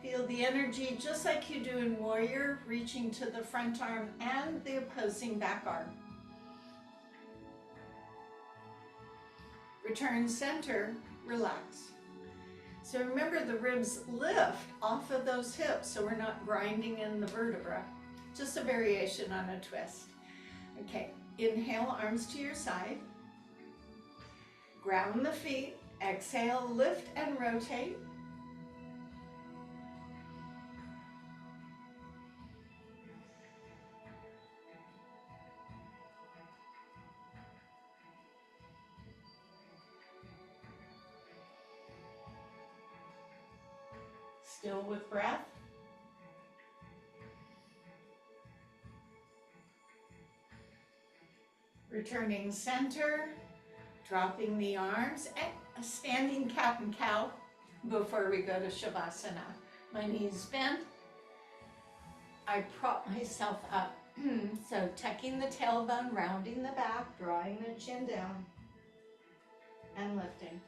Feel the energy just like you do in warrior, reaching to the front arm and the opposing back arm. Return center, relax. So remember, the ribs lift off of those hips so we're not grinding in the vertebra. Just a variation on a twist. Okay, inhale, arms to your side. Ground the feet. Exhale, lift and rotate. Still with breath. Returning center, dropping the arms, and a standing cat and cow before we go to Shavasana. My knees bent. I prop myself up. So tucking the tailbone, rounding the back, drawing the chin down, and lifting.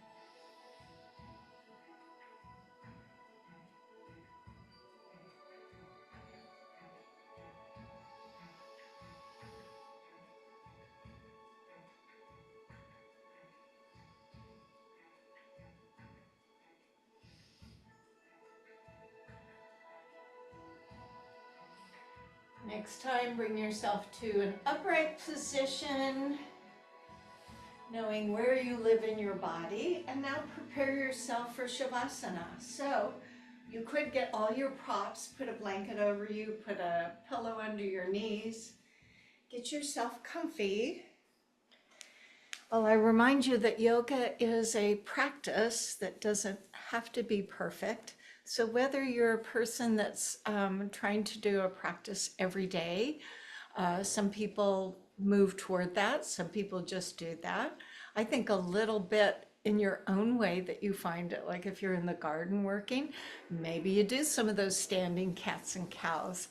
Next time, bring yourself to an upright position, knowing where you live in your body, and now prepare yourself for Shavasana. So you could get all your props, put a blanket over you, put a pillow under your knees, get yourself comfy. Well, I remind you that yoga is a practice that doesn't have to be perfect. So whether you're a person that's trying to do a practice every day, some people move toward that, some people just do that. I think a little bit in your own way that you find it, like if you're in the garden working, maybe you do some of those standing cats and cows.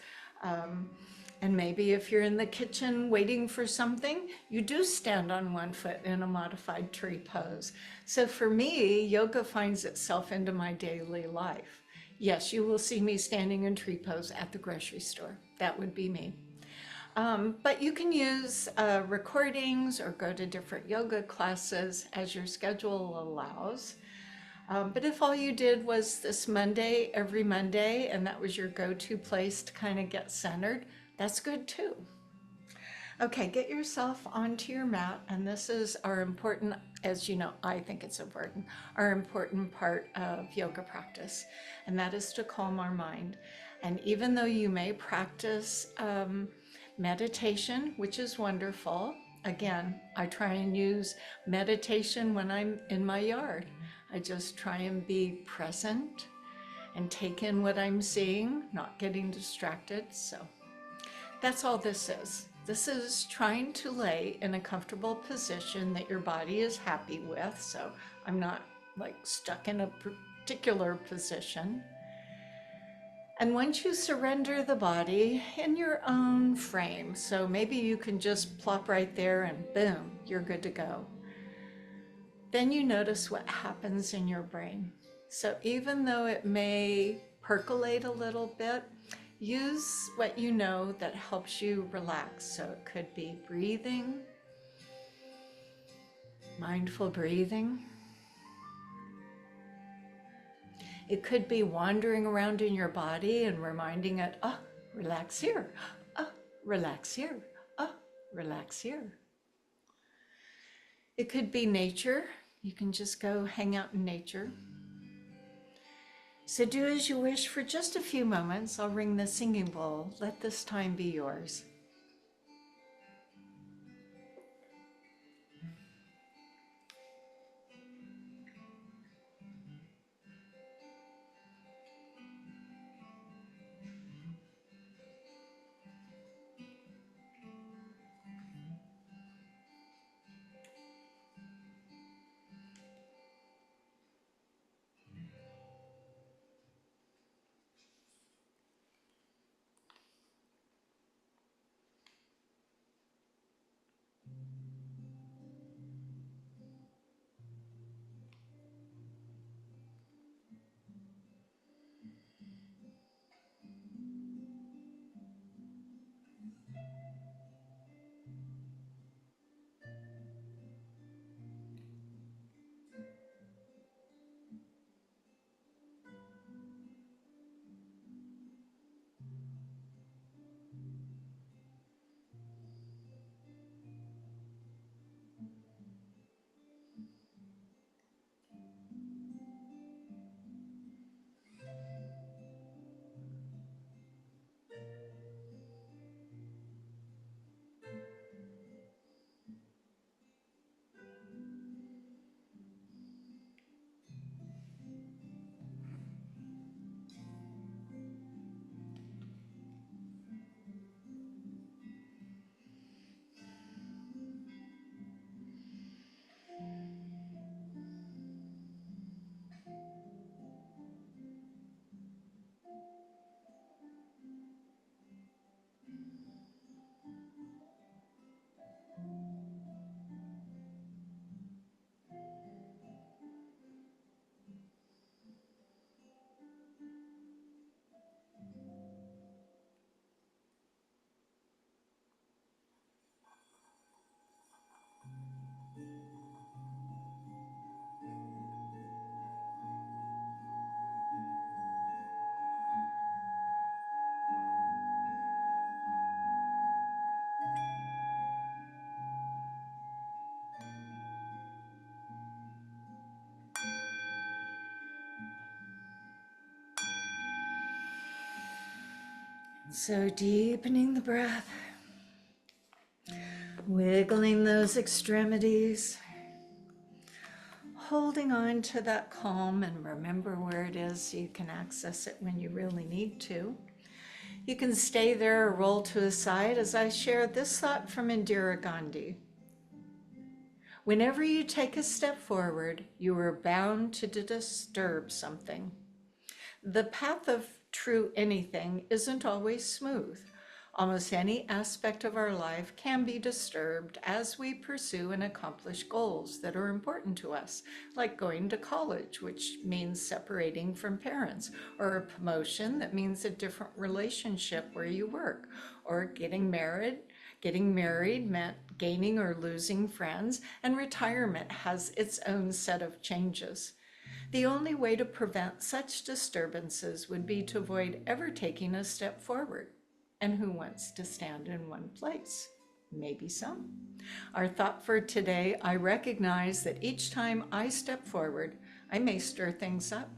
And maybe if you're in the kitchen waiting for something, you do stand on one foot in a modified tree pose. So for me, yoga finds itself into my daily life. Yes, you will see me standing in tree pose at the grocery store. That would be me. But you can use recordings or go to different yoga classes as your schedule allows. But if all you did was this Monday, every Monday, and that was your go-to place to kind of get centered, that's good too. Okay, get yourself onto your mat, and this is our important, as you know, I think it's important, our important part of yoga practice, and that is to calm our mind. And even though you may practice meditation, which is wonderful, again, I try and use meditation when I'm in my yard. I just try and be present and take in what I'm seeing, not getting distracted. So that's all this is. This is trying to lay in a comfortable position that your body is happy with. So I'm not like stuck in a particular position. And once you surrender the body in your own frame, so maybe you can just plop right there and boom, you're good to go. Then you notice what happens in your brain. So even though it may percolate a little bit, use what you know that helps you relax. So it could be breathing, mindful breathing. It could be wandering around in your body and reminding it, oh, relax here, oh, relax here, oh, relax here. It could be nature. You can just go hang out in nature. So do as you wish for just a few moments. I'll ring the singing bowl. Let this time be yours. So deepening the breath, wiggling those extremities, holding on to that calm, and remember where it is so you can access it when you really need to. You can stay there or roll to the side as I share this thought from Indira Gandhi. Whenever you take a step forward, you are bound to disturb something. The path of true anything isn't always smooth. Almost any aspect of our life can be disturbed as we pursue and accomplish goals that are important to us, like going to college, which means separating from parents, or a promotion that means a different relationship where you work, or getting married. Getting married meant gaining or losing friends, and retirement has its own set of changes. The only way to prevent such disturbances would be to avoid ever taking a step forward. And who wants to stand in one place? Maybe some. Our thought for today, I recognize that each time I step forward, I may stir things up.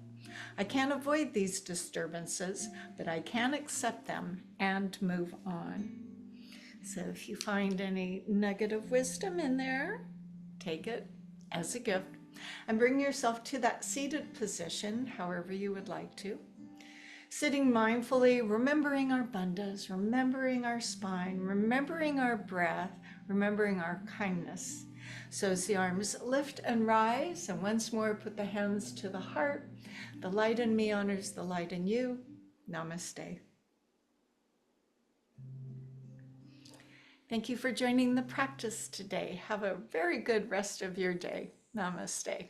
I can't avoid these disturbances, but I can accept them and move on. So if you find any nugget of wisdom in there, take it as a gift and bring yourself to that seated position, however you would like to. Sitting mindfully, remembering our bandhas, remembering our spine, remembering our breath, remembering our kindness. So as the arms lift and rise, and once more put the hands to the heart. The light in me honors the light in you. Namaste. Thank you for joining the practice today. Have a very good rest of your day. Namaste.